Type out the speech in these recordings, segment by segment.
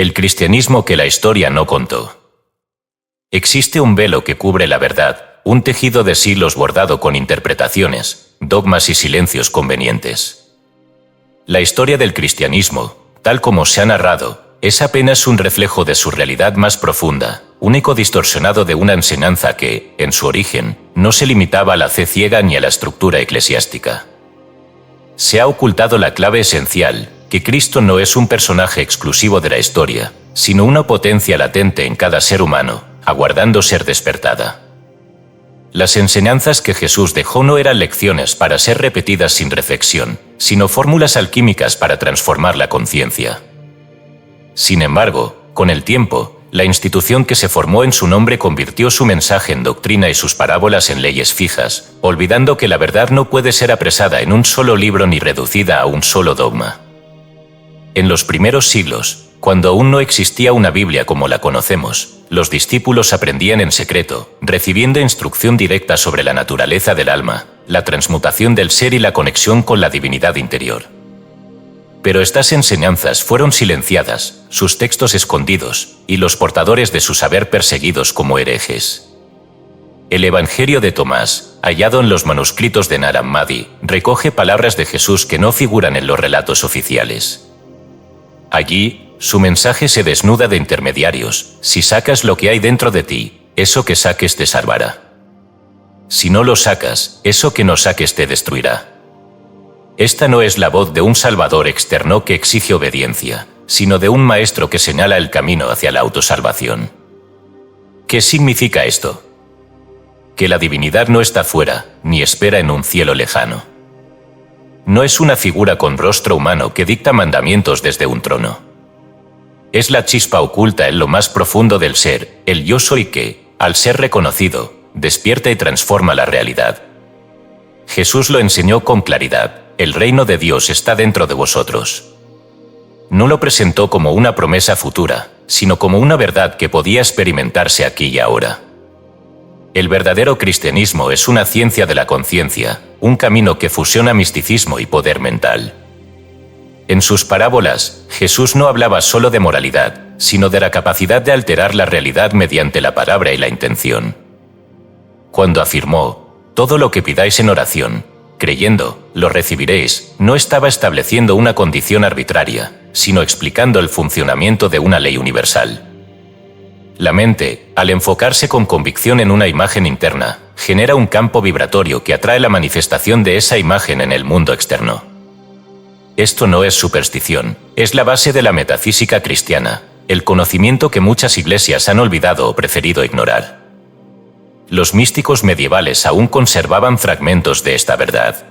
El cristianismo que la historia no contó. Existe un velo que cubre la verdad, un tejido de siglos bordado con interpretaciones, dogmas y silencios convenientes. La historia del cristianismo, tal como se ha narrado, es apenas un reflejo de su realidad más profunda, un eco distorsionado de una enseñanza que, en su origen, no se limitaba a la fe ciega ni a la estructura eclesiástica. Se ha ocultado la clave esencial, que Cristo no es un personaje exclusivo de la historia, sino una potencia latente en cada ser humano, aguardando ser despertada. Las enseñanzas que Jesús dejó no eran lecciones para ser repetidas sin reflexión, sino fórmulas alquímicas para transformar la conciencia. Sin embargo, con el tiempo, la institución que se formó en su nombre convirtió su mensaje en doctrina y sus parábolas en leyes fijas, olvidando que la verdad no puede ser apresada en un solo libro ni reducida a un solo dogma. En los primeros siglos, cuando aún no existía una Biblia como la conocemos, los discípulos aprendían en secreto, recibiendo instrucción directa sobre la naturaleza del alma, la transmutación del ser y la conexión con la divinidad interior. Pero estas enseñanzas fueron silenciadas, sus textos escondidos, y los portadores de su saber perseguidos como herejes. El Evangelio de Tomás, hallado en los manuscritos de Nag Hammadi, recoge palabras de Jesús que no figuran en los relatos oficiales. Allí, su mensaje se desnuda de intermediarios: si sacas lo que hay dentro de ti, eso que saques te salvará. Si no lo sacas, eso que no saques te destruirá. Esta no es la voz de un salvador externo que exige obediencia, sino de un maestro que señala el camino hacia la autosalvación. ¿Qué significa esto? Que la divinidad no está fuera, ni espera en un cielo lejano. No es una figura con rostro humano que dicta mandamientos desde un trono. Es la chispa oculta en lo más profundo del ser, el yo soy que, al ser reconocido, despierta y transforma la realidad. Jesús lo enseñó con claridad: el reino de Dios está dentro de vosotros. No lo presentó como una promesa futura, sino como una verdad que podía experimentarse aquí y ahora. El verdadero cristianismo es una ciencia de la conciencia, un camino que fusiona misticismo y poder mental. En sus parábolas, Jesús no hablaba solo de moralidad, sino de la capacidad de alterar la realidad mediante la palabra y la intención. Cuando afirmó: todo lo que pidáis en oración, creyendo, lo recibiréis, no estaba estableciendo una condición arbitraria, sino explicando el funcionamiento de una ley universal. La mente, al enfocarse con convicción en una imagen interna, genera un campo vibratorio que atrae la manifestación de esa imagen en el mundo externo. Esto no es superstición, es la base de la metafísica cristiana, el conocimiento que muchas iglesias han olvidado o preferido ignorar. Los místicos medievales aún conservaban fragmentos de esta verdad.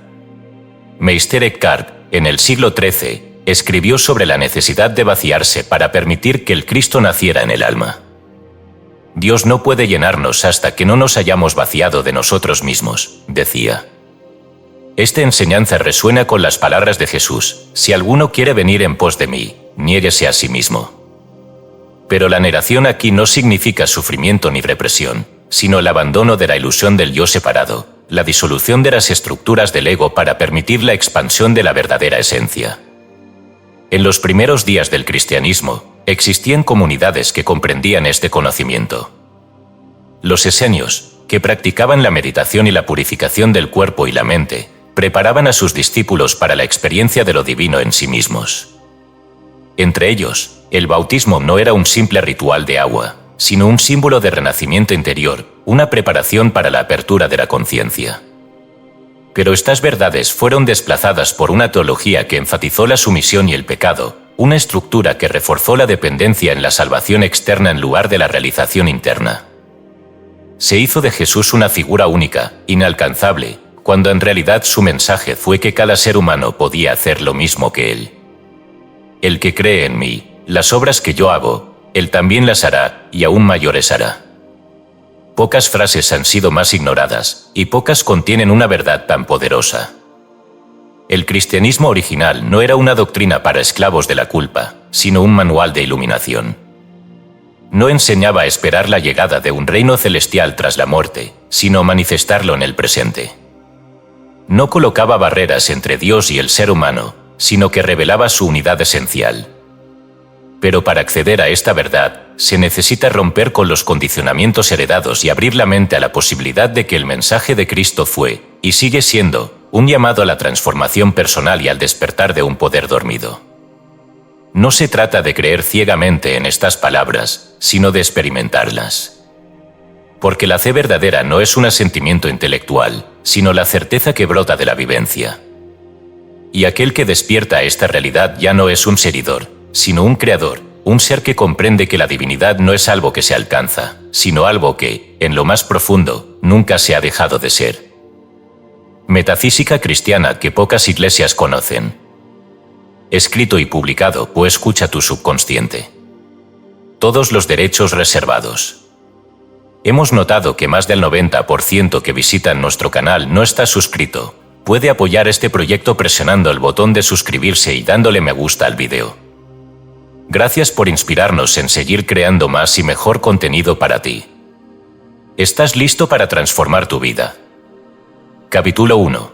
Meister Eckhart, en el siglo XIII, escribió sobre la necesidad de vaciarse para permitir que el Cristo naciera en el alma. Dios no puede llenarnos hasta que no nos hayamos vaciado de nosotros mismos, decía. Esta enseñanza resuena con las palabras de Jesús: si alguno quiere venir en pos de mí, niéguese a sí mismo. Pero la negación aquí no significa sufrimiento ni represión, sino el abandono de la ilusión del yo separado, la disolución de las estructuras del ego para permitir la expansión de la verdadera esencia. En los primeros días del cristianismo, existían comunidades que comprendían este conocimiento. Los esenios, que practicaban la meditación y la purificación del cuerpo y la mente, preparaban a sus discípulos para la experiencia de lo divino en sí mismos. Entre ellos, el bautismo no era un simple ritual de agua, sino un símbolo de renacimiento interior, una preparación para la apertura de la conciencia. Pero estas verdades fueron desplazadas por una teología que enfatizó la sumisión y el pecado, una estructura que reforzó la dependencia en la salvación externa en lugar de la realización interna. Se hizo de Jesús una figura única, inalcanzable, cuando en realidad su mensaje fue que cada ser humano podía hacer lo mismo que él. El que cree en mí, las obras que yo hago, él también las hará, y aún mayores hará. Pocas frases han sido más ignoradas, y pocas contienen una verdad tan poderosa. El cristianismo original no era una doctrina para esclavos de la culpa, sino un manual de iluminación. No enseñaba a esperar la llegada de un reino celestial tras la muerte, sino manifestarlo en el presente. No colocaba barreras entre Dios y el ser humano, sino que revelaba su unidad esencial. Pero para acceder a esta verdad, se necesita romper con los condicionamientos heredados y abrir la mente a la posibilidad de que el mensaje de Cristo fue, y sigue siendo, un llamado a la transformación personal y al despertar de un poder dormido. No se trata de creer ciegamente en estas palabras, sino de experimentarlas. Porque la fe verdadera no es un asentimiento intelectual, sino la certeza que brota de la vivencia. Y aquel que despierta a esta realidad ya no es un seguidor, sino un creador, un ser que comprende que la divinidad no es algo que se alcanza, sino algo que, en lo más profundo, nunca se ha dejado de ser. Metafísica cristiana que pocas iglesias conocen. Escrito y publicado por Escucha tu subconsciente. Todos los derechos reservados. Hemos notado que más del 90% que visitan nuestro canal no está suscrito. Puede apoyar este proyecto presionando el botón de suscribirse y dándole me gusta al video. Gracias por inspirarnos en seguir creando más y mejor contenido para ti. ¿Estás listo para transformar tu vida? Capítulo 1.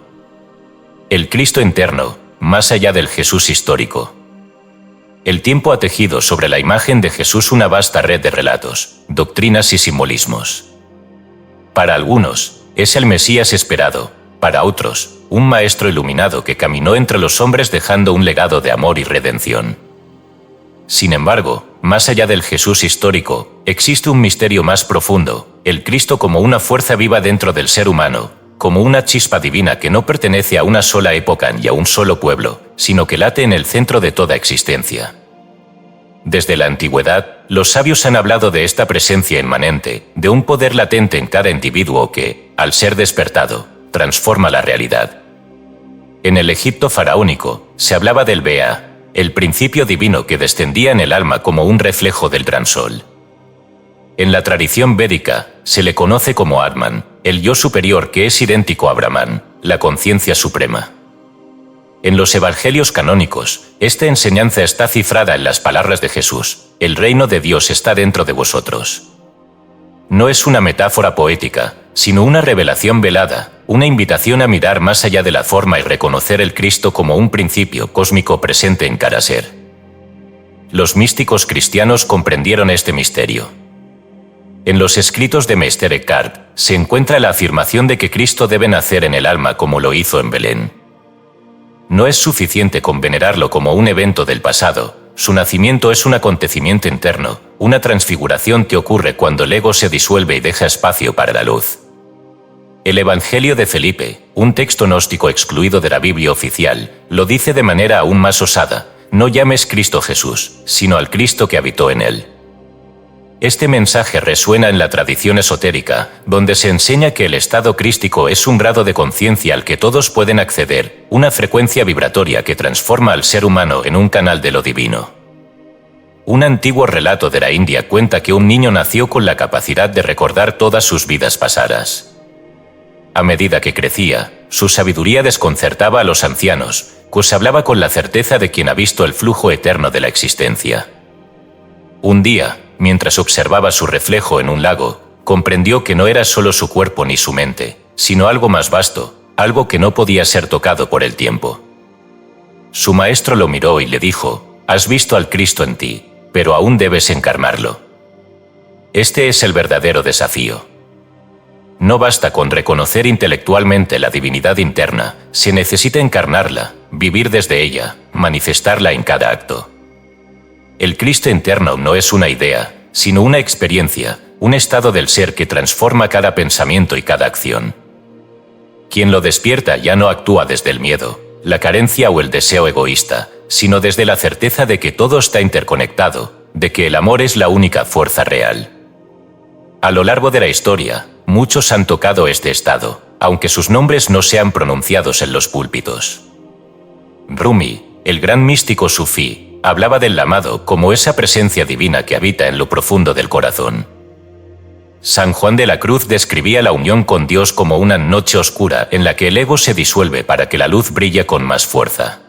El Cristo interno, más allá del Jesús histórico. El tiempo ha tejido sobre la imagen de Jesús una vasta red de relatos, doctrinas y simbolismos. Para algunos, es el Mesías esperado, para otros, un maestro iluminado que caminó entre los hombres dejando un legado de amor y redención. Sin embargo, más allá del Jesús histórico, existe un misterio más profundo, el Cristo como una fuerza viva dentro del ser humano, como una chispa divina que no pertenece a una sola época ni a un solo pueblo, sino que late en el centro de toda existencia. Desde la antigüedad, los sabios han hablado de esta presencia inmanente, de un poder latente en cada individuo que, al ser despertado, transforma la realidad. En el Egipto faraónico, se hablaba del Bea, el principio divino que descendía en el alma como un reflejo del gran sol. En la tradición védica, se le conoce como Atman, el yo superior que es idéntico a Brahman, la conciencia suprema. En los evangelios canónicos, esta enseñanza está cifrada en las palabras de Jesús: el reino de Dios está dentro de vosotros. No es una metáfora poética, sino una revelación velada, una invitación a mirar más allá de la forma y reconocer el Cristo como un principio cósmico presente en cada ser. Los místicos cristianos comprendieron este misterio. En los escritos de Meister Eckhart se encuentra la afirmación de que Cristo debe nacer en el alma como lo hizo en Belén. No es suficiente con venerarlo como un evento del pasado, su nacimiento es un acontecimiento interno, una transfiguración que ocurre cuando el ego se disuelve y deja espacio para la luz. El Evangelio de Felipe, un texto gnóstico excluido de la Biblia oficial, lo dice de manera aún más osada: no llames Cristo Jesús, sino al Cristo que habitó en él. Este mensaje resuena en la tradición esotérica, donde se enseña que el estado crístico es un grado de conciencia al que todos pueden acceder, una frecuencia vibratoria que transforma al ser humano en un canal de lo divino. Un antiguo relato de la India cuenta que un niño nació con la capacidad de recordar todas sus vidas pasadas. A medida que crecía, su sabiduría desconcertaba a los ancianos, pues hablaba con la certeza de quien ha visto el flujo eterno de la existencia. Un día, mientras observaba su reflejo en un lago, comprendió que no era solo su cuerpo ni su mente, sino algo más vasto, algo que no podía ser tocado por el tiempo. Su maestro lo miró y le dijo: has visto al Cristo en ti, pero aún debes encarnarlo. Este es el verdadero desafío. No basta con reconocer intelectualmente la divinidad interna, se necesita encarnarla, vivir desde ella, manifestarla en cada acto. El Cristo interno no es una idea, sino una experiencia, un estado del ser que transforma cada pensamiento y cada acción. Quien lo despierta ya no actúa desde el miedo, la carencia o el deseo egoísta, sino desde la certeza de que todo está interconectado, de que el amor es la única fuerza real. A lo largo de la historia, muchos han tocado este estado, aunque sus nombres no sean pronunciados en los púlpitos. Rumi, el gran místico sufí, hablaba del amado como esa presencia divina que habita en lo profundo del corazón. San Juan de la Cruz describía la unión con Dios como una noche oscura en la que el ego se disuelve para que la luz brille con más fuerza.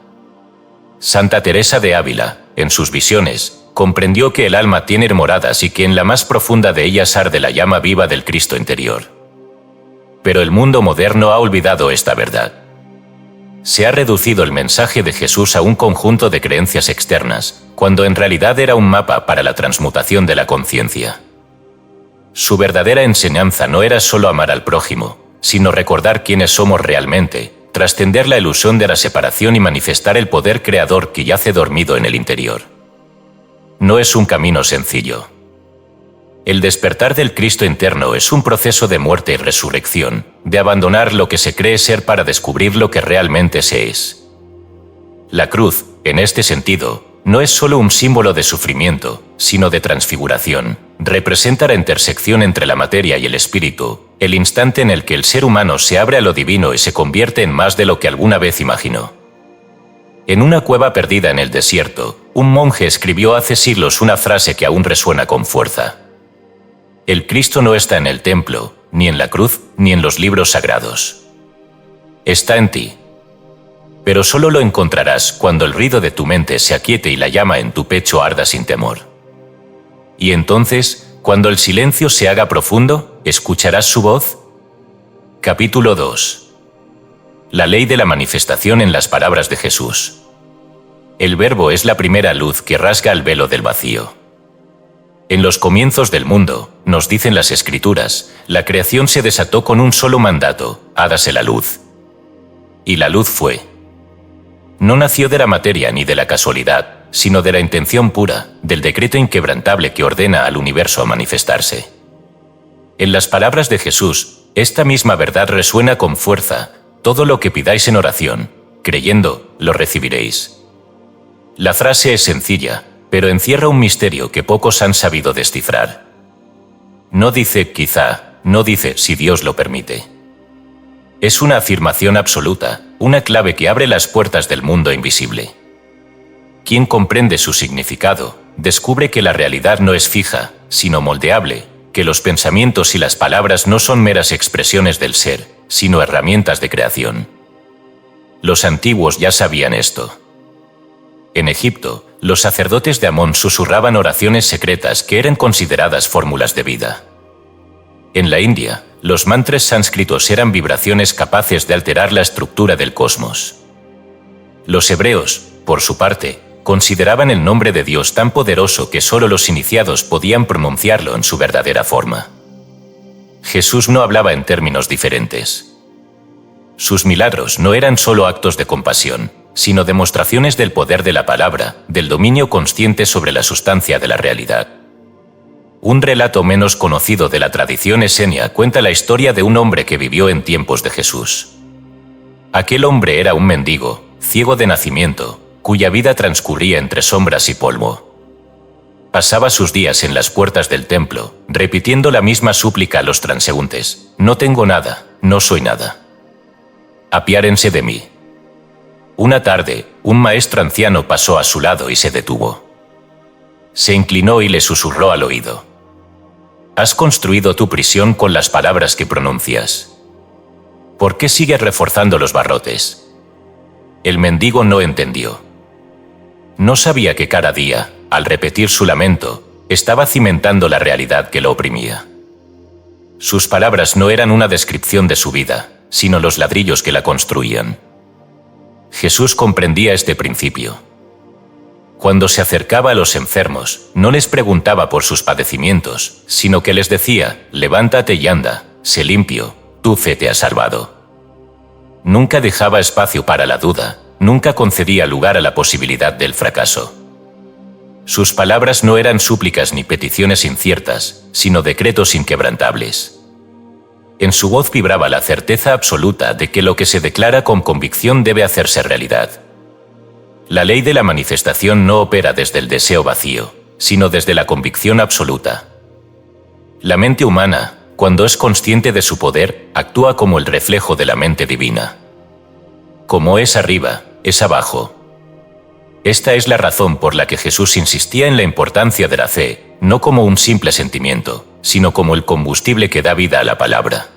Santa Teresa de Ávila, en sus visiones, comprendió que el alma tiene moradas y que en la más profunda de ellas arde la llama viva del Cristo interior. Pero el mundo moderno ha olvidado esta verdad. Se ha reducido el mensaje de Jesús a un conjunto de creencias externas, cuando en realidad era un mapa para la transmutación de la conciencia. Su verdadera enseñanza no era solo amar al prójimo, sino recordar quiénes somos realmente, trascender la ilusión de la separación y manifestar el poder creador que yace dormido en el interior. No es un camino sencillo. El despertar del Cristo interno es un proceso de muerte y resurrección, de abandonar lo que se cree ser para descubrir lo que realmente se es. La cruz, en este sentido, no es solo un símbolo de sufrimiento, sino de transfiguración. Representa la intersección entre la materia y el espíritu, el instante en el que el ser humano se abre a lo divino y se convierte en más de lo que alguna vez imaginó. En una cueva perdida en el desierto, un monje escribió hace siglos una frase que aún resuena con fuerza. El Cristo no está en el templo, ni en la cruz, ni en los libros sagrados. Está en ti. Pero solo lo encontrarás cuando el ruido de tu mente se aquiete y la llama en tu pecho arda sin temor. Y entonces, cuando el silencio se haga profundo, ¿escucharás su voz? Capítulo 2. La ley de la manifestación en las palabras de Jesús. El Verbo es la primera luz que rasga el velo del vacío. En los comienzos del mundo, nos dicen las Escrituras, la creación se desató con un solo mandato: hágase la luz. Y la luz fue. No nació de la materia ni de la casualidad, sino de la intención pura, del decreto inquebrantable que ordena al universo a manifestarse. En las palabras de Jesús, esta misma verdad resuena con fuerza: todo lo que pidáis en oración, creyendo, lo recibiréis. La frase es sencilla, pero encierra un misterio que pocos han sabido descifrar. No dice quizá, no dice si Dios lo permite. Es una afirmación absoluta, una clave que abre las puertas del mundo invisible. Quien comprende su significado, descubre que la realidad no es fija, sino moldeable, que los pensamientos y las palabras no son meras expresiones del ser, sino herramientas de creación. Los antiguos ya sabían esto. En Egipto, los sacerdotes de Amón susurraban oraciones secretas que eran consideradas fórmulas de vida. En la India, los mantras sánscritos eran vibraciones capaces de alterar la estructura del cosmos. Los hebreos, por su parte, consideraban el nombre de Dios tan poderoso que solo los iniciados podían pronunciarlo en su verdadera forma. Jesús no hablaba en términos diferentes. Sus milagros no eran solo actos de compasión, sino demostraciones del poder de la palabra, del dominio consciente sobre la sustancia de la realidad. Un relato menos conocido de la tradición esenia cuenta la historia de un hombre que vivió en tiempos de Jesús. Aquel hombre era un mendigo, ciego de nacimiento, cuya vida transcurría entre sombras y polvo. Pasaba sus días en las puertas del templo, repitiendo la misma súplica a los transeúntes: no tengo nada, no soy nada. Apiárense de mí. Una tarde, un maestro anciano pasó a su lado y se detuvo. Se inclinó y le susurró al oído: has construido tu prisión con las palabras que pronuncias. ¿Por qué sigues reforzando los barrotes? El mendigo no entendió. No sabía que cada día, al repetir su lamento, estaba cimentando la realidad que lo oprimía. Sus palabras no eran una descripción de su vida, sino los ladrillos que la construían. Jesús comprendía este principio. Cuando se acercaba a los enfermos, no les preguntaba por sus padecimientos, sino que les decía: levántate y anda, sé limpio, tu fe te ha salvado. Nunca dejaba espacio para la duda, nunca concedía lugar a la posibilidad del fracaso. Sus palabras no eran súplicas ni peticiones inciertas, sino decretos inquebrantables. En su voz vibraba la certeza absoluta de que lo que se declara con convicción debe hacerse realidad. La ley de la manifestación no opera desde el deseo vacío, sino desde la convicción absoluta. La mente humana, cuando es consciente de su poder, actúa como el reflejo de la mente divina. Como es arriba, es abajo. Esta es la razón por la que Jesús insistía en la importancia de la fe, no como un simple sentimiento, sino como el combustible que da vida a la palabra.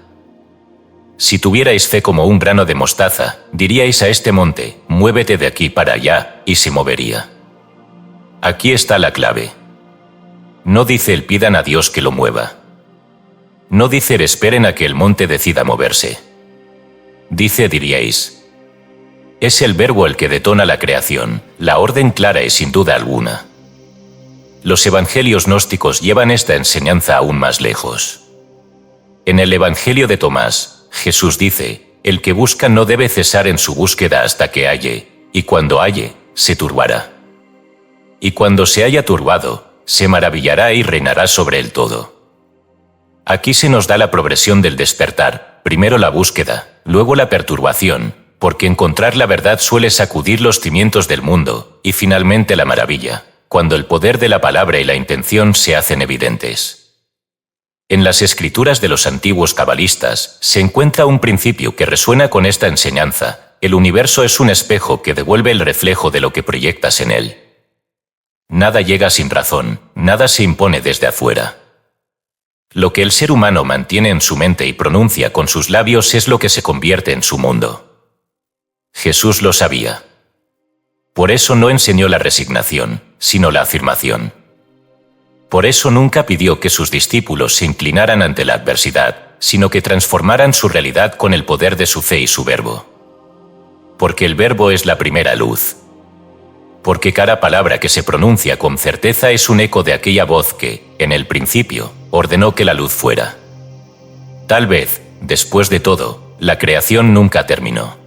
Si tuvierais fe como un grano de mostaza, diríais a este monte: muévete de aquí para allá, y se movería. Aquí está la clave. No dice el pidan a Dios que lo mueva. No dice el esperen a que el monte decida moverse. Dice, diríais: es el verbo el que detona la creación, la orden clara y sin duda alguna. Los evangelios gnósticos llevan esta enseñanza aún más lejos. En el Evangelio de Tomás, Jesús dice: el que busca no debe cesar en su búsqueda hasta que halle, y cuando halle, se turbará. Y cuando se haya turbado, se maravillará y reinará sobre el todo. Aquí se nos da la progresión del despertar, primero la búsqueda, luego la perturbación, porque encontrar la verdad suele sacudir los cimientos del mundo, y finalmente la maravilla, cuando el poder de la palabra y la intención se hacen evidentes. En las escrituras de los antiguos cabalistas se encuentra un principio que resuena con esta enseñanza: el universo es un espejo que devuelve el reflejo de lo que proyectas en él. Nada llega sin razón, nada se impone desde afuera. Lo que el ser humano mantiene en su mente y pronuncia con sus labios es lo que se convierte en su mundo. Jesús lo sabía. Por eso no enseñó la resignación, sino la afirmación. Por eso nunca pidió que sus discípulos se inclinaran ante la adversidad, sino que transformaran su realidad con el poder de su fe y su verbo. Porque el verbo es la primera luz. Porque cada palabra que se pronuncia con certeza es un eco de aquella voz que, en el principio, ordenó que la luz fuera. Tal vez, después de todo, la creación nunca terminó.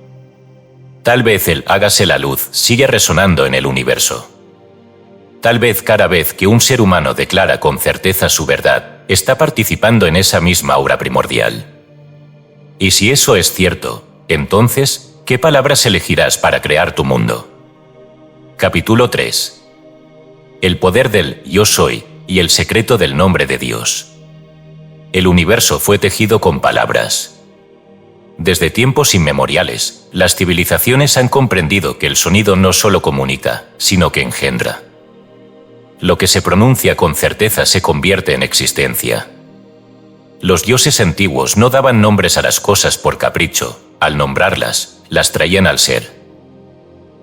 Tal vez el hágase la luz sigue resonando en el universo. Tal vez cada vez que un ser humano declara con certeza su verdad, está participando en esa misma obra primordial. Y si eso es cierto, entonces, ¿qué palabras elegirás para crear tu mundo? Capítulo 3. El poder del Yo Soy y el secreto del nombre de Dios. El universo fue tejido con palabras. Desde tiempos inmemoriales, las civilizaciones han comprendido que el sonido no solo comunica, sino que engendra. Lo que se pronuncia con certeza se convierte en existencia. Los dioses antiguos no daban nombres a las cosas por capricho, al nombrarlas, las traían al ser.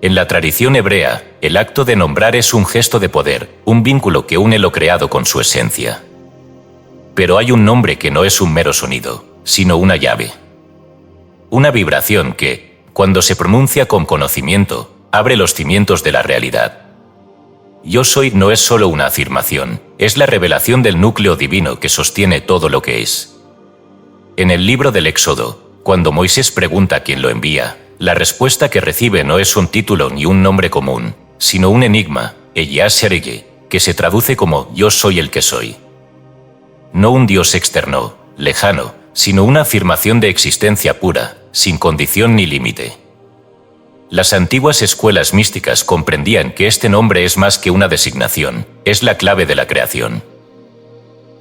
En la tradición hebrea, el acto de nombrar es un gesto de poder, un vínculo que une lo creado con su esencia. Pero hay un nombre que no es un mero sonido, sino una llave. Una vibración que, cuando se pronuncia con conocimiento, abre los cimientos de la realidad. Yo soy no es solo una afirmación, es la revelación del núcleo divino que sostiene todo lo que es. En el libro del Éxodo, cuando Moisés pregunta quién lo envía, la respuesta que recibe no es un título ni un nombre común, sino un enigma, Ehyeh Sereye, que se traduce como Yo soy el que soy. No un Dios externo, lejano, sino una afirmación de existencia pura, sin condición ni límite. Las antiguas escuelas místicas comprendían que este nombre es más que una designación, es la clave de la creación.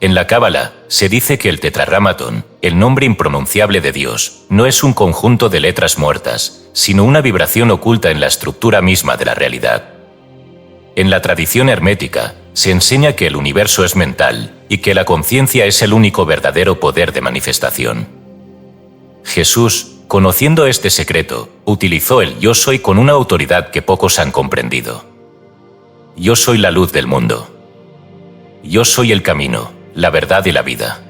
En la Cábala, se dice que el Tetragrámaton, el nombre impronunciable de Dios, no es un conjunto de letras muertas, sino una vibración oculta en la estructura misma de la realidad. En la tradición hermética, se enseña que el universo es mental, y que la conciencia es el único verdadero poder de manifestación. Jesús, conociendo este secreto, utilizó el Yo Soy con una autoridad que pocos han comprendido. Yo soy la luz del mundo. Yo soy el camino, la verdad y la vida.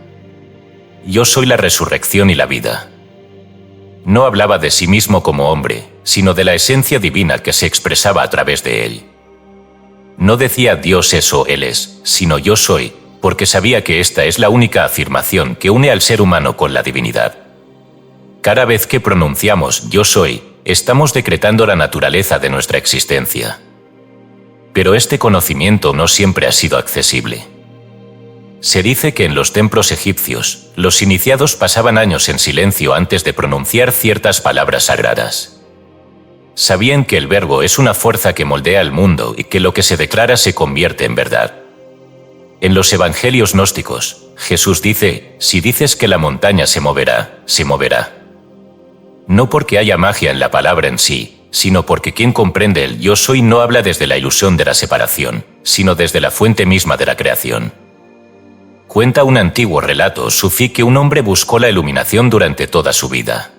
Yo soy la resurrección y la vida. No hablaba de sí mismo como hombre, sino de la esencia divina que se expresaba a través de él. No decía Dios es o Él es, sino yo soy, porque sabía que esta es la única afirmación que une al ser humano con la divinidad. Cada vez que pronunciamos yo soy, estamos decretando la naturaleza de nuestra existencia. Pero este conocimiento no siempre ha sido accesible. Se dice que en los templos egipcios, los iniciados pasaban años en silencio antes de pronunciar ciertas palabras sagradas. Sabían que el verbo es una fuerza que moldea el mundo y que lo que se declara se convierte en verdad. En los evangelios gnósticos, Jesús dice: si dices que la montaña se moverá, se moverá. No porque haya magia en la palabra en sí, sino porque quien comprende el yo soy no habla desde la ilusión de la separación, sino desde la fuente misma de la creación. Cuenta un antiguo relato sufí que un hombre buscó la iluminación durante toda su vida.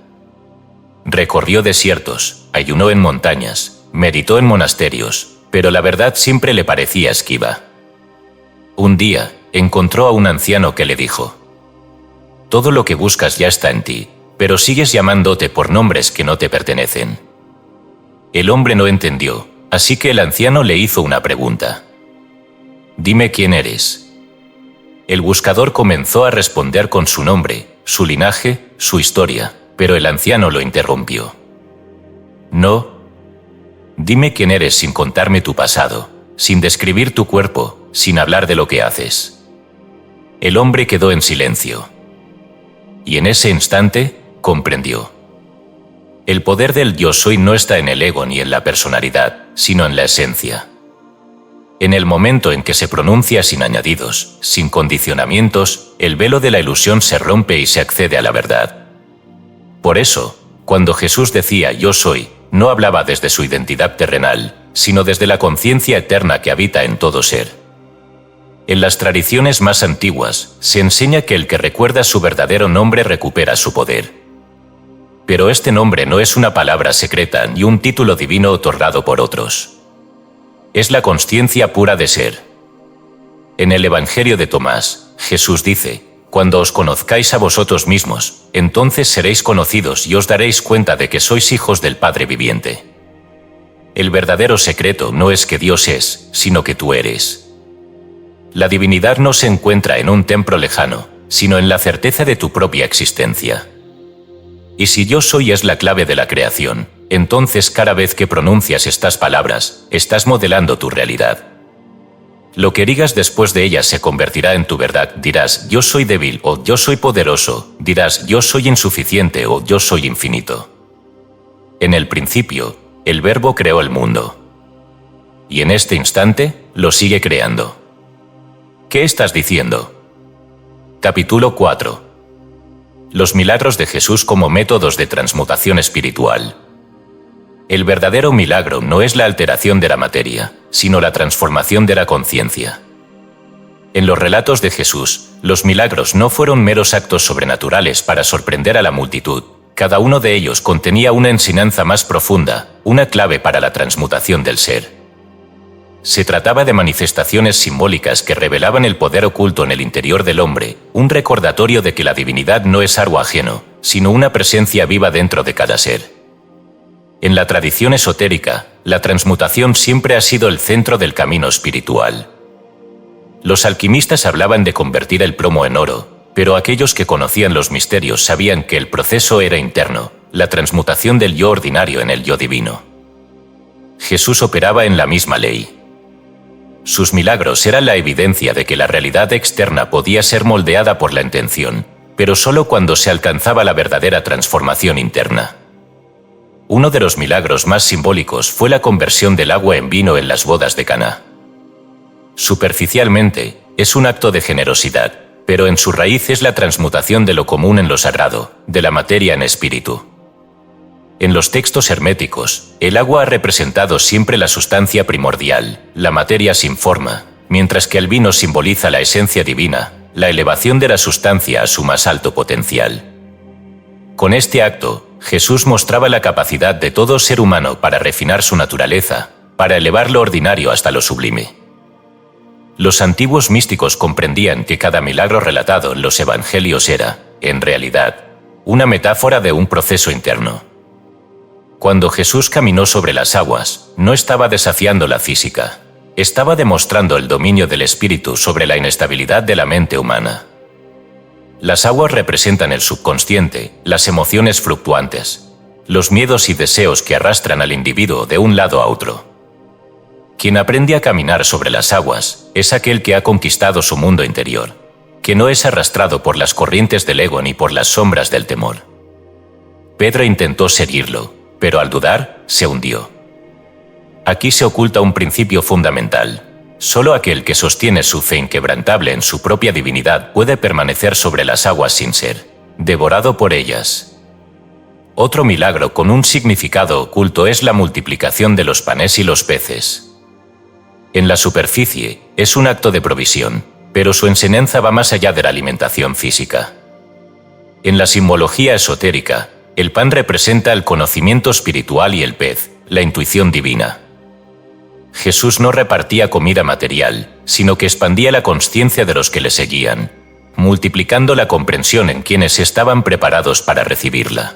Recorrió desiertos, ayunó en montañas, meditó en monasterios, pero la verdad siempre le parecía esquiva. Un día, encontró a un anciano que le dijo: todo lo que buscas ya está en ti, pero sigues llamándote por nombres que no te pertenecen. El hombre no entendió, así que el anciano le hizo una pregunta. Dime quién eres. El buscador comenzó a responder con su nombre, su linaje, su historia, pero el anciano lo interrumpió. No. Dime quién eres sin contarme tu pasado, sin describir tu cuerpo, sin hablar de lo que haces. El hombre quedó en silencio. Y en ese instante, comprendió. El poder del yo soy no está en el ego ni en la personalidad, sino en la esencia. En el momento en que se pronuncia sin añadidos, sin condicionamientos, el velo de la ilusión se rompe y se accede a la verdad. Por eso, cuando Jesús decía yo soy, no hablaba desde su identidad terrenal, sino desde la conciencia eterna que habita en todo ser. En las tradiciones más antiguas, se enseña que el que recuerda su verdadero nombre recupera su poder. Pero este nombre no es una palabra secreta ni un título divino otorgado por otros. Es la consciencia pura de ser. En el Evangelio de Tomás, Jesús dice, cuando os conozcáis a vosotros mismos, entonces seréis conocidos y os daréis cuenta de que sois hijos del Padre viviente. El verdadero secreto no es que Dios es, sino que tú eres. La divinidad no se encuentra en un templo lejano, sino en la certeza de tu propia existencia. Y si yo soy es la clave de la creación, entonces cada vez que pronuncias estas palabras, estás modelando tu realidad. Lo que digas después de ellas se convertirá en tu verdad. Dirás, yo soy débil o yo soy poderoso, dirás, yo soy insuficiente o yo soy infinito. En el principio, el Verbo creó el mundo. Y en este instante, lo sigue creando. ¿Qué estás diciendo? Capítulo 4. Los milagros de Jesús como métodos de transmutación espiritual. El verdadero milagro no es la alteración de la materia, sino la transformación de la conciencia. En los relatos de Jesús, los milagros no fueron meros actos sobrenaturales para sorprender a la multitud. Cada uno de ellos contenía una enseñanza más profunda, una clave para la transmutación del ser. Se trataba de manifestaciones simbólicas que revelaban el poder oculto en el interior del hombre, un recordatorio de que la divinidad no es algo ajeno, sino una presencia viva dentro de cada ser. En la tradición esotérica, la transmutación siempre ha sido el centro del camino espiritual. Los alquimistas hablaban de convertir el plomo en oro, pero aquellos que conocían los misterios sabían que el proceso era interno, la transmutación del yo ordinario en el yo divino. Jesús operaba en la misma ley. Sus milagros eran la evidencia de que la realidad externa podía ser moldeada por la intención, pero solo cuando se alcanzaba la verdadera transformación interna. Uno de los milagros más simbólicos fue la conversión del agua en vino en las bodas de Caná. Superficialmente, es un acto de generosidad, pero en su raíz es la transmutación de lo común en lo sagrado, de la materia en espíritu. En los textos herméticos, el agua ha representado siempre la sustancia primordial, la materia sin forma, mientras que el vino simboliza la esencia divina, la elevación de la sustancia a su más alto potencial. Con este acto, Jesús mostraba la capacidad de todo ser humano para refinar su naturaleza, para elevar lo ordinario hasta lo sublime. Los antiguos místicos comprendían que cada milagro relatado en los evangelios era, en realidad, una metáfora de un proceso interno. Cuando Jesús caminó sobre las aguas, no estaba desafiando la física, estaba demostrando el dominio del espíritu sobre la inestabilidad de la mente humana. Las aguas representan el subconsciente, las emociones fluctuantes, los miedos y deseos que arrastran al individuo de un lado a otro. Quien aprende a caminar sobre las aguas es aquel que ha conquistado su mundo interior, que no es arrastrado por las corrientes del ego ni por las sombras del temor. Pedro intentó seguirlo, pero al dudar, se hundió. Aquí se oculta un principio fundamental. Solo aquel que sostiene su fe inquebrantable en su propia divinidad puede permanecer sobre las aguas sin ser devorado por ellas. Otro milagro con un significado oculto es la multiplicación de los panes y los peces. En la superficie, es un acto de provisión, pero su enseñanza va más allá de la alimentación física. En la simbología esotérica, el pan representa el conocimiento espiritual y el pez, la intuición divina. Jesús no repartía comida material, sino que expandía la consciencia de los que le seguían, multiplicando la comprensión en quienes estaban preparados para recibirla.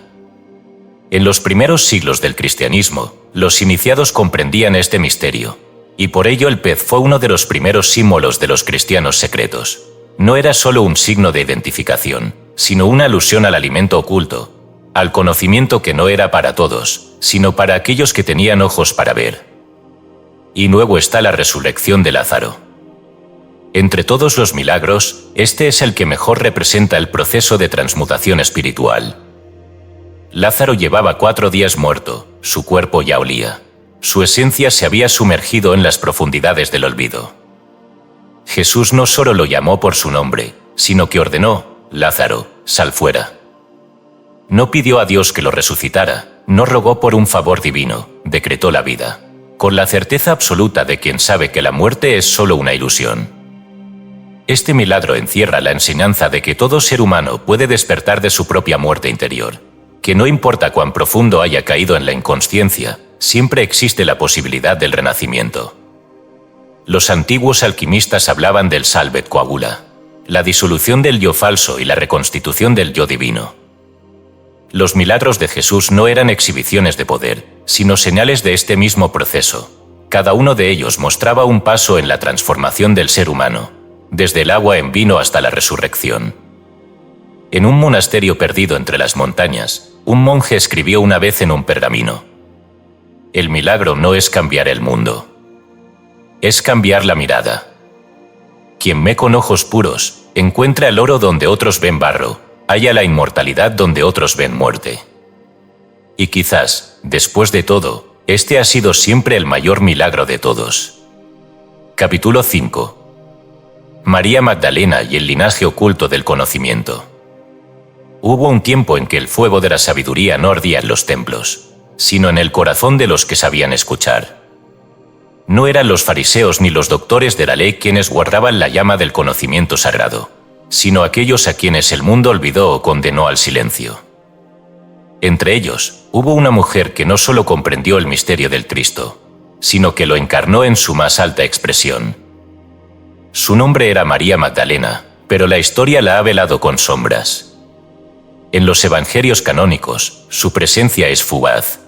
En los primeros siglos del cristianismo, los iniciados comprendían este misterio. Y por ello el pez fue uno de los primeros símbolos de los cristianos secretos. No era solo un signo de identificación, sino una alusión al alimento oculto, al conocimiento que no era para todos, sino para aquellos que tenían ojos para ver. Y luego está la resurrección de Lázaro. Entre todos los milagros, este es el que mejor representa el proceso de transmutación espiritual. Lázaro llevaba 4 días muerto, su cuerpo ya olía. Su esencia se había sumergido en las profundidades del olvido. Jesús no solo lo llamó por su nombre, sino que ordenó: Lázaro, sal fuera. No pidió a Dios que lo resucitara, no rogó por un favor divino, decretó la vida, con la certeza absoluta de quien sabe que la muerte es solo una ilusión. Este milagro encierra la enseñanza de que todo ser humano puede despertar de su propia muerte interior, que no importa cuán profundo haya caído en la inconsciencia, siempre existe la posibilidad del renacimiento. Los antiguos alquimistas hablaban del salvet coagula, la disolución del yo falso y la reconstitución del yo divino. Los milagros de Jesús no eran exhibiciones de poder, sino señales de este mismo proceso. Cada uno de ellos mostraba un paso en la transformación del ser humano, desde el agua en vino hasta la resurrección. En un monasterio perdido entre las montañas, un monje escribió una vez en un pergamino: el milagro no es cambiar el mundo, es cambiar la mirada. Quien ve con ojos puros, encuentra el oro donde otros ven barro, halla la inmortalidad donde otros ven muerte. Y quizás, después de todo, este ha sido siempre el mayor milagro de todos. Capítulo 5. María Magdalena y el linaje oculto del conocimiento. Hubo un tiempo en que el fuego de la sabiduría no ardía en los templos, sino en el corazón de los que sabían escuchar. No eran los fariseos ni los doctores de la ley quienes guardaban la llama del conocimiento sagrado, sino aquellos a quienes el mundo olvidó o condenó al silencio. Entre ellos, hubo una mujer que no solo comprendió el misterio del Cristo, sino que lo encarnó en su más alta expresión. Su nombre era María Magdalena, pero la historia la ha velado con sombras. En los evangelios canónicos, su presencia es fugaz.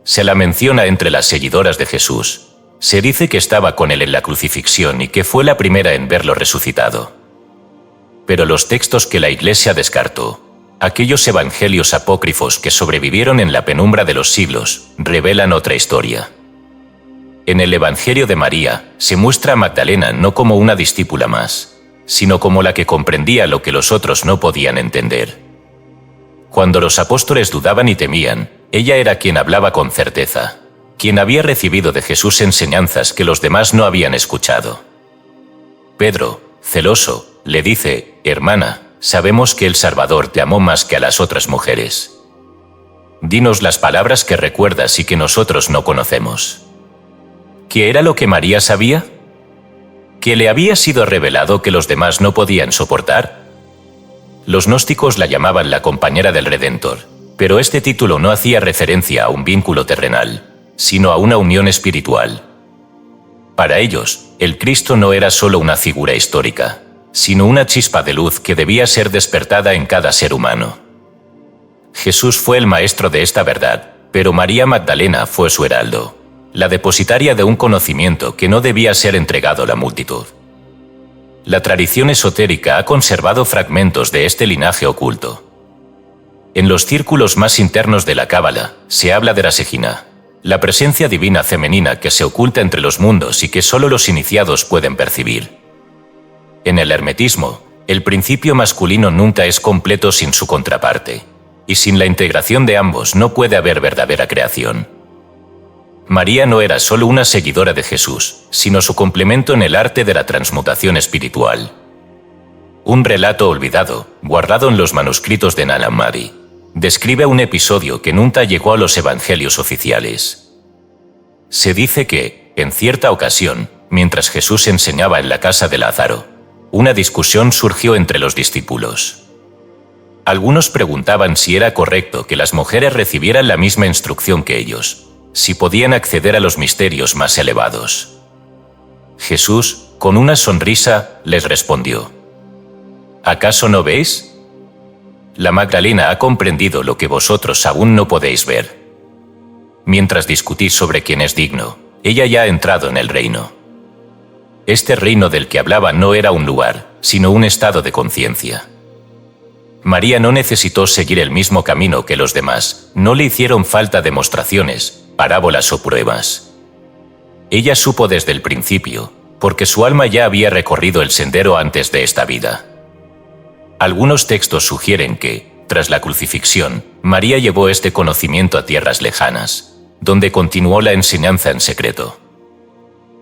Se la menciona entre las seguidoras de Jesús. Se dice que estaba con él en la crucifixión y que fue la primera en verlo resucitado. Pero los textos que la Iglesia descartó, aquellos evangelios apócrifos que sobrevivieron en la penumbra de los siglos, revelan otra historia. En el Evangelio de María, se muestra a Magdalena no como una discípula más, sino como la que comprendía lo que los otros no podían entender. Cuando los apóstoles dudaban y temían, ella era quien hablaba con certeza, quien había recibido de Jesús enseñanzas que los demás no habían escuchado. Pedro, celoso, le dice: hermana, sabemos que el Salvador te amó más que a las otras mujeres. Dinos las palabras que recuerdas y que nosotros no conocemos. ¿Qué era lo que María sabía? ¿Que le había sido revelado que los demás no podían soportar? Los gnósticos la llamaban la compañera del Redentor, pero este título no hacía referencia a un vínculo terrenal, sino a una unión espiritual. Para ellos, el Cristo no era solo una figura histórica, sino una chispa de luz que debía ser despertada en cada ser humano. Jesús fue el maestro de esta verdad, pero María Magdalena fue su heraldo, la depositaria de un conocimiento que no debía ser entregado a la multitud. La tradición esotérica ha conservado fragmentos de este linaje oculto. En los círculos más internos de la Cábala, se habla de la Shejina, la presencia divina femenina que se oculta entre los mundos y que solo los iniciados pueden percibir. En el hermetismo, el principio masculino nunca es completo sin su contraparte, y sin la integración de ambos no puede haber verdadera creación. María no era solo una seguidora de Jesús, sino su complemento en el arte de la transmutación espiritual. Un relato olvidado, guardado en los manuscritos de Nag Hammadi, describe un episodio que nunca llegó a los evangelios oficiales. Se dice que, en cierta ocasión, mientras Jesús enseñaba en la casa de Lázaro, una discusión surgió entre los discípulos. Algunos preguntaban si era correcto que las mujeres recibieran la misma instrucción que ellos, si podían acceder a los misterios más elevados. Jesús, con una sonrisa, les respondió: ¿acaso no veis? La Magdalena ha comprendido lo que vosotros aún no podéis ver. Mientras discutís sobre quién es digno, ella ya ha entrado en el reino. Este reino del que hablaba no era un lugar, sino un estado de conciencia. María no necesitó seguir el mismo camino que los demás, no le hicieron falta demostraciones, parábolas o pruebas. Ella supo desde el principio, porque su alma ya había recorrido el sendero antes de esta vida. Algunos textos sugieren que, tras la crucifixión, María llevó este conocimiento a tierras lejanas, donde continuó la enseñanza en secreto.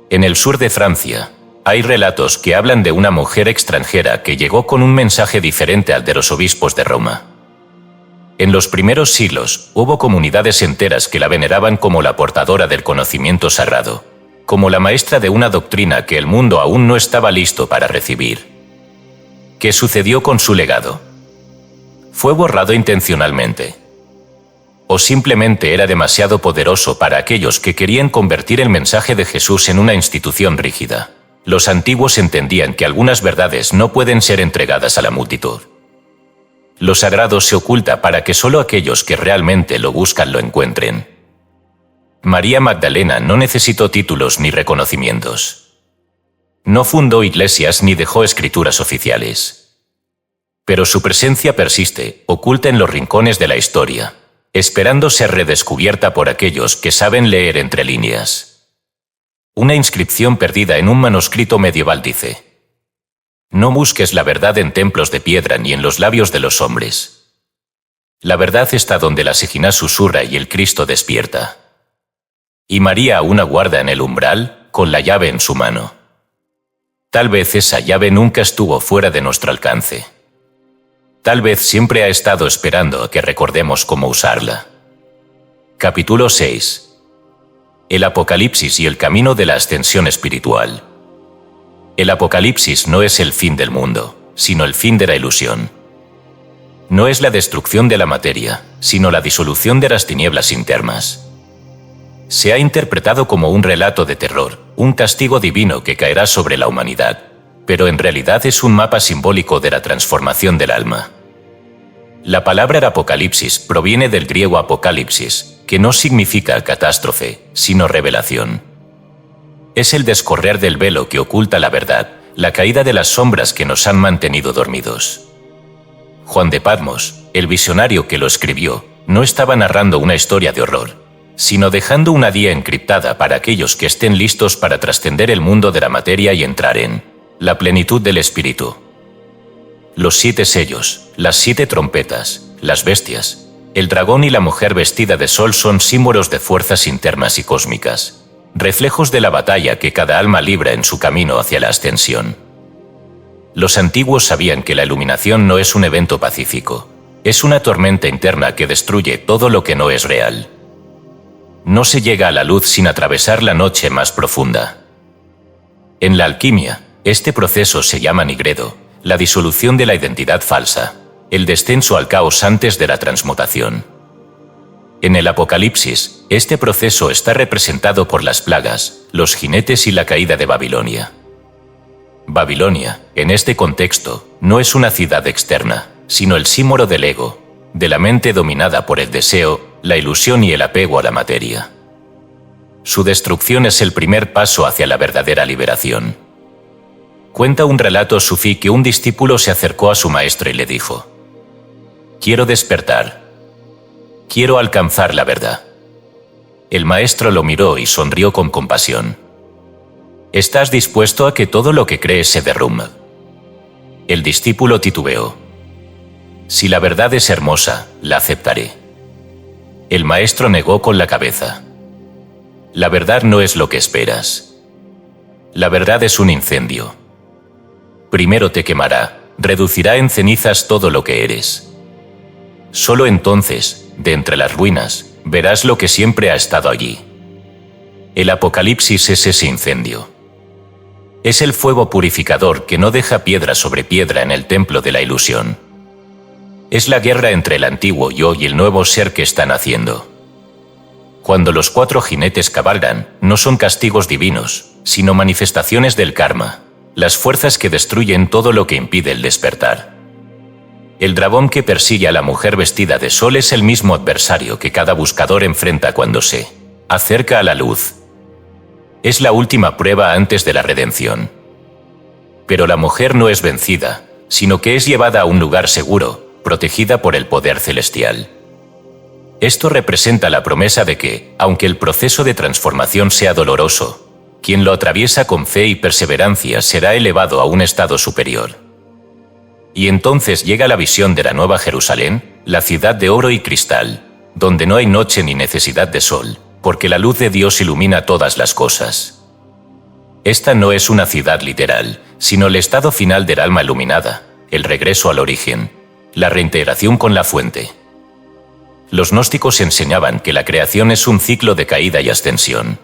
En el sur de Francia, hay relatos que hablan de una mujer extranjera que llegó con un mensaje diferente al de los obispos de Roma. En los primeros siglos, hubo comunidades enteras que la veneraban como la portadora del conocimiento sagrado, como la maestra de una doctrina que el mundo aún no estaba listo para recibir. ¿Qué sucedió con su legado? ¿Fue borrado intencionalmente? ¿O simplemente era demasiado poderoso para aquellos que querían convertir el mensaje de Jesús en una institución rígida? Los antiguos entendían que algunas verdades no pueden ser entregadas a la multitud. Lo sagrado se oculta para que solo aquellos que realmente lo buscan lo encuentren. María Magdalena no necesitó títulos ni reconocimientos. No fundó iglesias ni dejó escrituras oficiales. Pero su presencia persiste, oculta en los rincones de la historia, esperando ser redescubierta por aquellos que saben leer entre líneas. Una inscripción perdida en un manuscrito medieval dice: «No busques la verdad en templos de piedra ni en los labios de los hombres. La verdad está donde la Sejina susurra y el Cristo despierta». Y María aún aguarda en el umbral, con la llave en su mano. Tal vez esa llave nunca estuvo fuera de nuestro alcance. Tal vez siempre ha estado esperando a que recordemos cómo usarla. Capítulo 6. El Apocalipsis y el camino de la ascensión espiritual. El Apocalipsis no es el fin del mundo, sino el fin de la ilusión. No es la destrucción de la materia, sino la disolución de las tinieblas internas. Se ha interpretado como un relato de terror, un castigo divino que caerá sobre la humanidad, pero en realidad es un mapa simbólico de la transformación del alma. La palabra Apocalipsis proviene del griego apocalipsis, que no significa catástrofe, sino revelación. Es el descorrer del velo que oculta la verdad, la caída de las sombras que nos han mantenido dormidos. Juan de Patmos, el visionario que lo escribió, no estaba narrando una historia de horror, sino dejando una guía encriptada para aquellos que estén listos para trascender el mundo de la materia y entrar en la plenitud del espíritu. Los 7 sellos, las 7 trompetas, las bestias, el dragón y la mujer vestida de sol son símbolos de fuerzas internas y cósmicas, reflejos de la batalla que cada alma libra en su camino hacia la ascensión. Los antiguos sabían que la iluminación no es un evento pacífico, es una tormenta interna que destruye todo lo que no es real. No se llega a la luz sin atravesar la noche más profunda. En la alquimia, este proceso se llama nigredo, la disolución de la identidad falsa, el descenso al caos antes de la transmutación. En el Apocalipsis, este proceso está representado por las plagas, los jinetes y la caída de Babilonia. Babilonia, en este contexto, no es una ciudad externa, sino el símbolo del ego, de la mente dominada por el deseo, la ilusión y el apego a la materia. Su destrucción es el primer paso hacia la verdadera liberación. Cuenta un relato sufí que un discípulo se acercó a su maestro y le dijo: «Quiero despertar. Quiero alcanzar la verdad». El maestro lo miró y sonrió con compasión. «¿Estás dispuesto a que todo lo que crees se derrumbe?». El discípulo titubeó. «Si la verdad es hermosa, la aceptaré». El maestro negó con la cabeza. «La verdad no es lo que esperas. La verdad es un incendio. Primero te quemará, reducirá en cenizas todo lo que eres. Solo entonces, de entre las ruinas, verás lo que siempre ha estado allí». El Apocalipsis es ese incendio. Es el fuego purificador que no deja piedra sobre piedra en el templo de la ilusión. Es la guerra entre el antiguo yo y el nuevo ser que están haciendo. Cuando los 4 jinetes cabalgan, no son castigos divinos, sino manifestaciones del karma, las fuerzas que destruyen todo lo que impide el despertar. El dragón que persigue a la mujer vestida de sol es el mismo adversario que cada buscador enfrenta cuando se acerca a la luz. Es la última prueba antes de la redención. Pero la mujer no es vencida, sino que es llevada a un lugar seguro, protegida por el poder celestial. Esto representa la promesa de que, aunque el proceso de transformación sea doloroso, quien lo atraviesa con fe y perseverancia será elevado a un estado superior. Y entonces llega la visión de la Nueva Jerusalén, la ciudad de oro y cristal, donde no hay noche ni necesidad de sol, porque la luz de Dios ilumina todas las cosas. Esta no es una ciudad literal, sino el estado final del alma iluminada, el regreso al origen, la reintegración con la fuente. Los gnósticos enseñaban que la creación es un ciclo de caída y ascensión.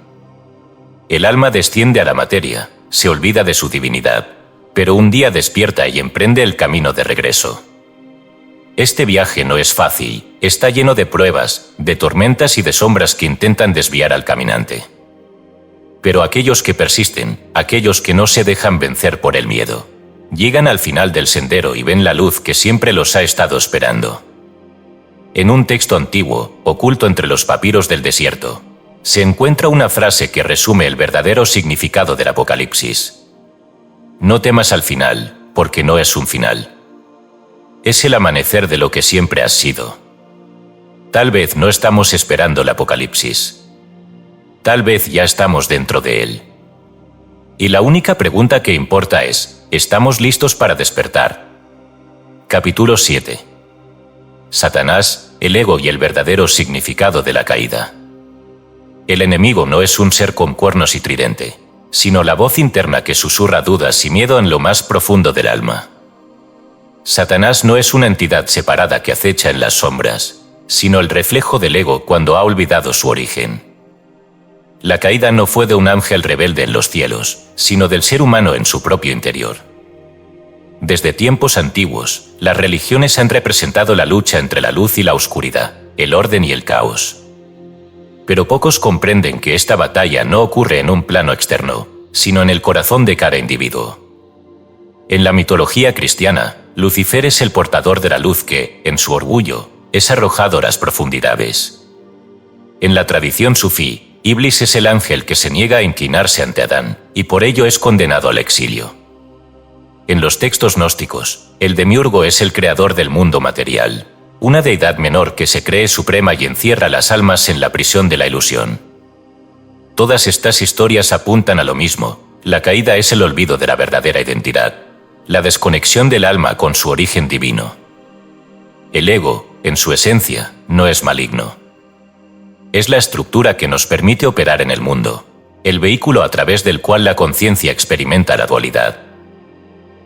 El alma desciende a la materia, se olvida de su divinidad, pero un día despierta y emprende el camino de regreso. Este viaje no es fácil, está lleno de pruebas, de tormentas y de sombras que intentan desviar al caminante. Pero aquellos que persisten, aquellos que no se dejan vencer por el miedo, llegan al final del sendero y ven la luz que siempre los ha estado esperando. En un texto antiguo, oculto entre los papiros del desierto, se encuentra una frase que resume el verdadero significado del Apocalipsis. No temas al final, porque no es un final. Es el amanecer de lo que siempre has sido. Tal vez no estamos esperando el Apocalipsis. Tal vez ya estamos dentro de él. Y la única pregunta que importa es, ¿estamos listos para despertar? Capítulo 7. Satanás, el ego y el verdadero significado de la caída. El enemigo no es un ser con cuernos y tridente, sino la voz interna que susurra dudas y miedo en lo más profundo del alma. Satanás no es una entidad separada que acecha en las sombras, sino el reflejo del ego cuando ha olvidado su origen. La caída no fue de un ángel rebelde en los cielos, sino del ser humano en su propio interior. Desde tiempos antiguos, las religiones han representado la lucha entre la luz y la oscuridad, el orden y el caos. Pero pocos comprenden que esta batalla no ocurre en un plano externo, sino en el corazón de cada individuo. En la mitología cristiana, Lucifer es el portador de la luz que, en su orgullo, es arrojado a las profundidades. En la tradición sufí, Iblis es el ángel que se niega a inclinarse ante Adán, y por ello es condenado al exilio. En los textos gnósticos, el demiurgo es el creador del mundo material, una deidad menor que se cree suprema y encierra las almas en la prisión de la ilusión. Todas estas historias apuntan a lo mismo: la caída es el olvido de la verdadera identidad, la desconexión del alma con su origen divino. El ego, en su esencia, no es maligno. Es la estructura que nos permite operar en el mundo, el vehículo a través del cual la conciencia experimenta la dualidad.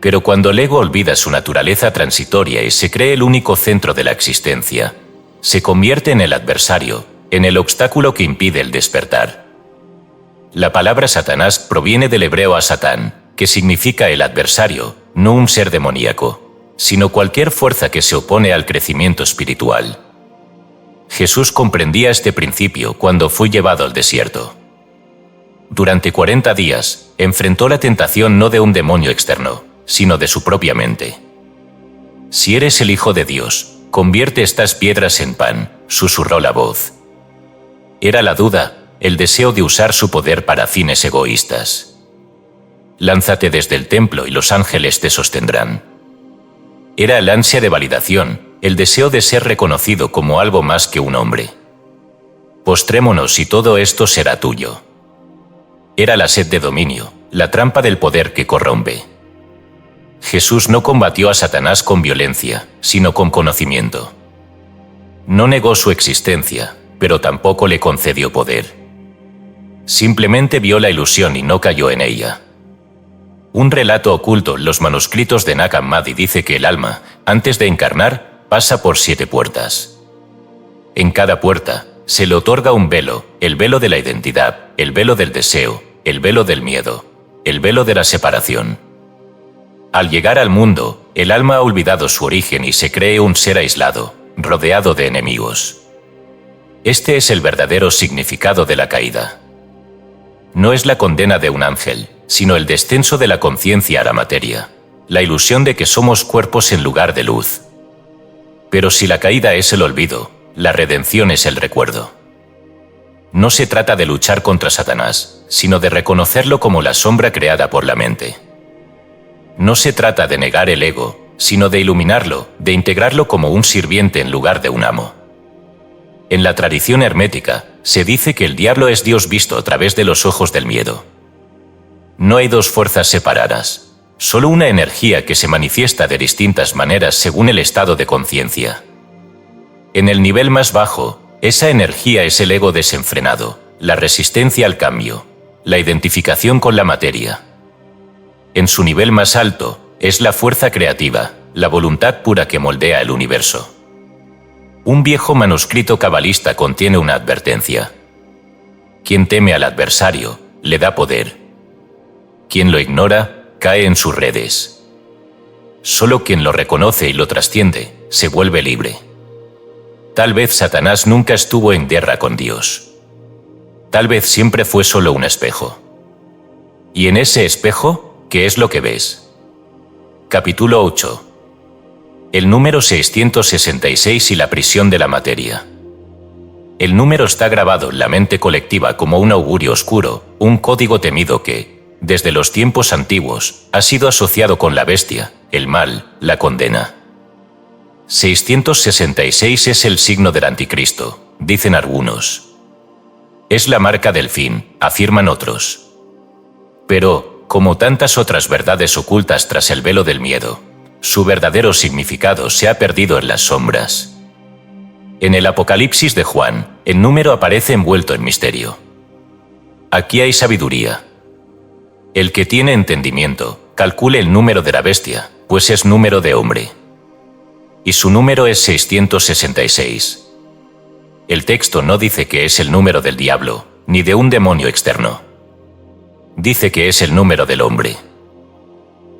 Pero cuando el ego olvida su naturaleza transitoria y se cree el único centro de la existencia, se convierte en el adversario, en el obstáculo que impide el despertar. La palabra Satanás proviene del hebreo asatán, que significa el adversario, no un ser demoníaco, sino cualquier fuerza que se opone al crecimiento espiritual. Jesús comprendía este principio cuando fue llevado al desierto. Durante 40 días, enfrentó la tentación no de un demonio externo, sino de su propia mente. Si eres el Hijo de Dios, convierte estas piedras en pan, susurró la voz. Era la duda, el deseo de usar su poder para fines egoístas. Lánzate desde el templo y los ángeles te sostendrán. Era el ansia de validación, el deseo de ser reconocido como algo más que un hombre. Postrémonos y todo esto será tuyo. Era la sed de dominio, la trampa del poder que corrompe. Jesús no combatió a Satanás con violencia, sino con conocimiento. No negó su existencia, pero tampoco le concedió poder. Simplemente vio la ilusión y no cayó en ella. Un relato oculto en los manuscritos de Nag Hammadi dice que el alma, antes de encarnar, pasa por 7 puertas. En cada puerta, se le otorga un velo, el velo de la identidad, el velo del deseo, el velo del miedo, el velo de la separación. Al llegar al mundo, el alma ha olvidado su origen y se cree un ser aislado, rodeado de enemigos. Este es el verdadero significado de la caída. No es la condena de un ángel, sino el descenso de la conciencia a la materia, la ilusión de que somos cuerpos en lugar de luz. Pero si la caída es el olvido, la redención es el recuerdo. No se trata de luchar contra Satanás, sino de reconocerlo como la sombra creada por la mente. No se trata de negar el ego, sino de iluminarlo, de integrarlo como un sirviente en lugar de un amo. En la tradición hermética, se dice que el diablo es Dios visto a través de los ojos del miedo. No hay dos fuerzas separadas, solo una energía que se manifiesta de distintas maneras según el estado de conciencia. En el nivel más bajo, esa energía es el ego desenfrenado, la resistencia al cambio, la identificación con la materia. En su nivel más alto, es la fuerza creativa, la voluntad pura que moldea el universo. Un viejo manuscrito cabalista contiene una advertencia. Quien teme al adversario, le da poder. Quien lo ignora, cae en sus redes. Solo quien lo reconoce y lo trasciende, se vuelve libre. Tal vez Satanás nunca estuvo en guerra con Dios. Tal vez siempre fue solo un espejo. ¿Y en ese espejo, qué es lo que ves? Capítulo 8. El número 666 y la prisión de la materia. El número está grabado en la mente colectiva como un augurio oscuro, un código temido que, desde los tiempos antiguos, ha sido asociado con la bestia, el mal, la condena. 666 es el signo del anticristo, dicen algunos. Es la marca del fin, afirman otros. Pero, como tantas otras verdades ocultas tras el velo del miedo, su verdadero significado se ha perdido en las sombras. En el Apocalipsis de Juan, el número aparece envuelto en misterio. Aquí hay sabiduría. El que tiene entendimiento, calcule el número de la bestia, pues es número de hombre. Y su número es 666. El texto no dice que es el número del diablo, ni de un demonio externo. Dice que es el número del hombre.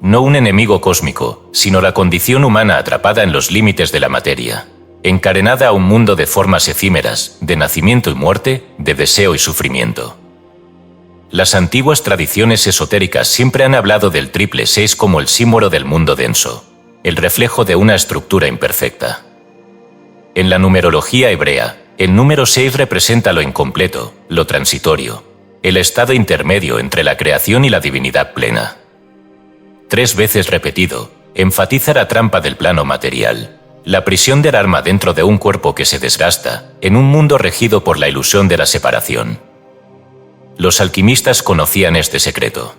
No un enemigo cósmico, sino la condición humana atrapada en los límites de la materia, encadenada a un mundo de formas efímeras, de nacimiento y muerte, de deseo y sufrimiento. Las antiguas tradiciones esotéricas siempre han hablado del 666 como el símbolo del mundo denso, el reflejo de una estructura imperfecta. En la numerología hebrea, el número 6 representa lo incompleto, lo transitorio, el estado intermedio entre la creación y la divinidad plena. 3 veces repetido, enfatiza la trampa del plano material, la prisión del alma dentro de un cuerpo que se desgasta, en un mundo regido por la ilusión de la separación. Los alquimistas conocían este secreto.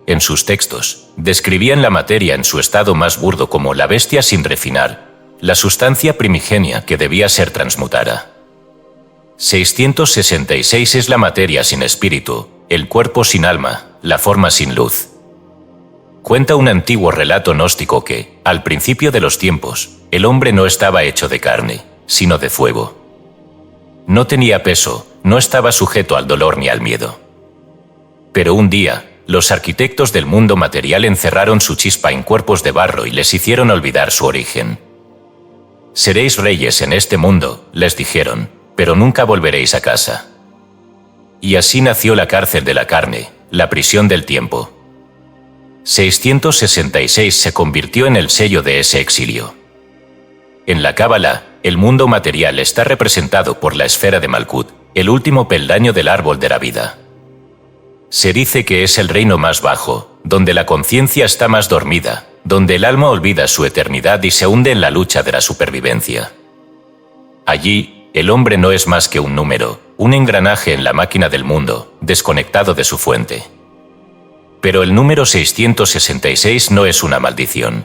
En sus textos, describían la materia en su estado más burdo como la bestia sin refinar, la sustancia primigenia que debía ser transmutada. 666 es la materia sin espíritu, el cuerpo sin alma, la forma sin luz. Cuenta un antiguo relato gnóstico que, al principio de los tiempos, el hombre no estaba hecho de carne, sino de fuego. No tenía peso, no estaba sujeto al dolor ni al miedo. Pero un día, los arquitectos del mundo material encerraron su chispa en cuerpos de barro y les hicieron olvidar su origen. Seréis reyes en este mundo, les dijeron, pero nunca volveréis a casa. Y así nació la cárcel de la carne, la prisión del tiempo. 666 se convirtió en el sello de ese exilio. En la Cábala, el mundo material está representado por la esfera de Malkut, el último peldaño del árbol de la vida. Se dice que es el reino más bajo, donde la conciencia está más dormida, donde el alma olvida su eternidad y se hunde en la lucha de la supervivencia. Allí, el hombre no es más que un número, un engranaje en la máquina del mundo, desconectado de su fuente. Pero el número 666 no es una maldición.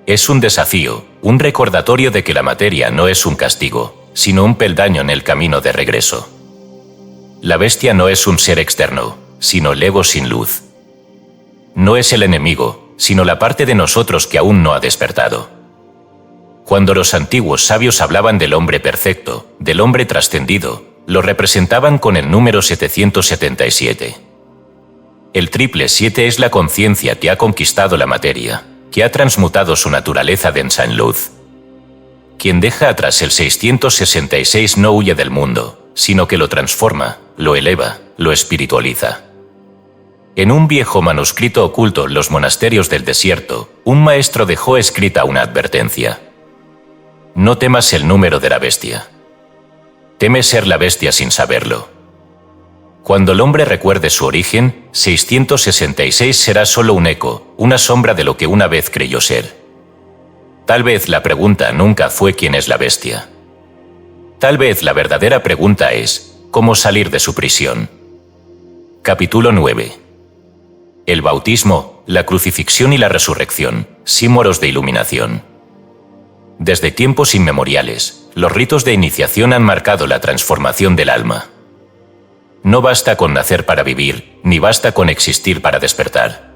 Es un desafío, un recordatorio de que la materia no es un castigo, sino un peldaño en el camino de regreso. La bestia no es un ser externo, sino el ego sin luz. No es el enemigo, sino la parte de nosotros que aún no ha despertado. Cuando los antiguos sabios hablaban del hombre perfecto, del hombre trascendido, lo representaban con el número 777. El 777 es la conciencia que ha conquistado la materia, que ha transmutado su naturaleza densa en luz. Quien deja atrás el 666 no huye del mundo, sino que lo transforma, lo eleva, lo espiritualiza. En un viejo manuscrito oculto en los monasterios del desierto, un maestro dejó escrita una advertencia. No temas el número de la bestia. Teme ser la bestia sin saberlo. Cuando el hombre recuerde su origen, 666 será solo un eco, una sombra de lo que una vez creyó ser. Tal vez la pregunta nunca fue quién es la bestia. Tal vez la verdadera pregunta es, ¿cómo salir de su prisión? Capítulo 9. El bautismo, la crucifixión y la resurrección, símbolos de iluminación. Desde tiempos inmemoriales, los ritos de iniciación han marcado la transformación del alma. No basta con nacer para vivir, ni basta con existir para despertar.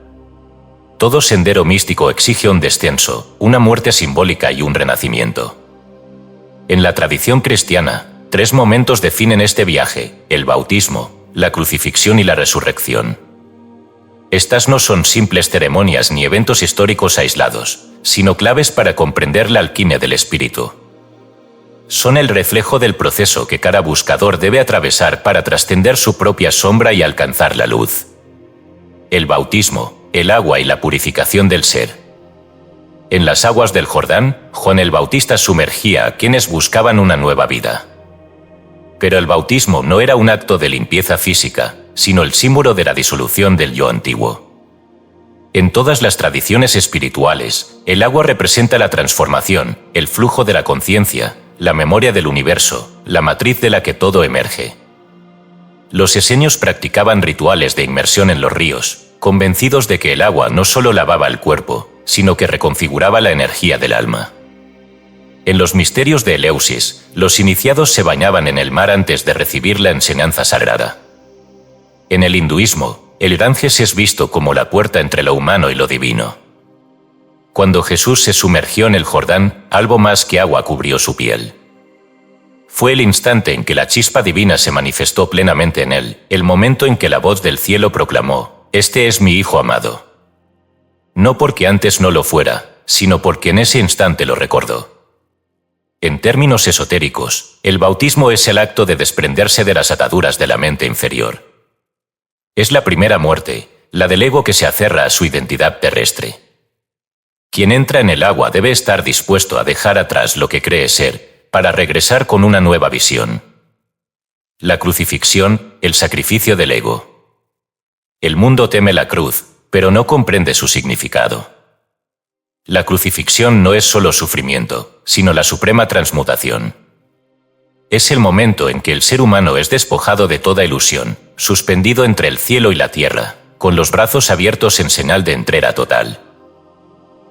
Todo sendero místico exige un descenso, una muerte simbólica y un renacimiento. En la tradición cristiana, 3 momentos definen este viaje: el bautismo, la crucifixión y la resurrección. Estas no son simples ceremonias ni eventos históricos aislados, sino claves para comprender la alquimia del espíritu. Son el reflejo del proceso que cada buscador debe atravesar para trascender su propia sombra y alcanzar la luz. El bautismo, el agua y la purificación del ser. En las aguas del Jordán, Juan el Bautista sumergía a quienes buscaban una nueva vida. Pero el bautismo no era un acto de limpieza física, sino el símbolo de la disolución del yo antiguo. En todas las tradiciones espirituales, el agua representa la transformación, el flujo de la conciencia, la memoria del universo, la matriz de la que todo emerge. Los esenios practicaban rituales de inmersión en los ríos, convencidos de que el agua no solo lavaba el cuerpo, sino que reconfiguraba la energía del alma. En los misterios de Eleusis, los iniciados se bañaban en el mar antes de recibir la enseñanza sagrada. En el hinduismo, el Ganges es visto como la puerta entre lo humano y lo divino. Cuando Jesús se sumergió en el Jordán, algo más que agua cubrió su piel. Fue el instante en que la chispa divina se manifestó plenamente en él, el momento en que la voz del cielo proclamó: «Este es mi Hijo amado». No porque antes no lo fuera, sino porque en ese instante lo recordó. En términos esotéricos, el bautismo es el acto de desprenderse de las ataduras de la mente inferior. Es la primera muerte, la del ego que se aferra a su identidad terrestre. Quien entra en el agua debe estar dispuesto a dejar atrás lo que cree ser, para regresar con una nueva visión. La crucifixión, el sacrificio del ego. El mundo teme la cruz, pero no comprende su significado. La crucifixión no es solo sufrimiento, sino la suprema transmutación. Es el momento en que el ser humano es despojado de toda ilusión, suspendido entre el cielo y la tierra, con los brazos abiertos en señal de entrega total.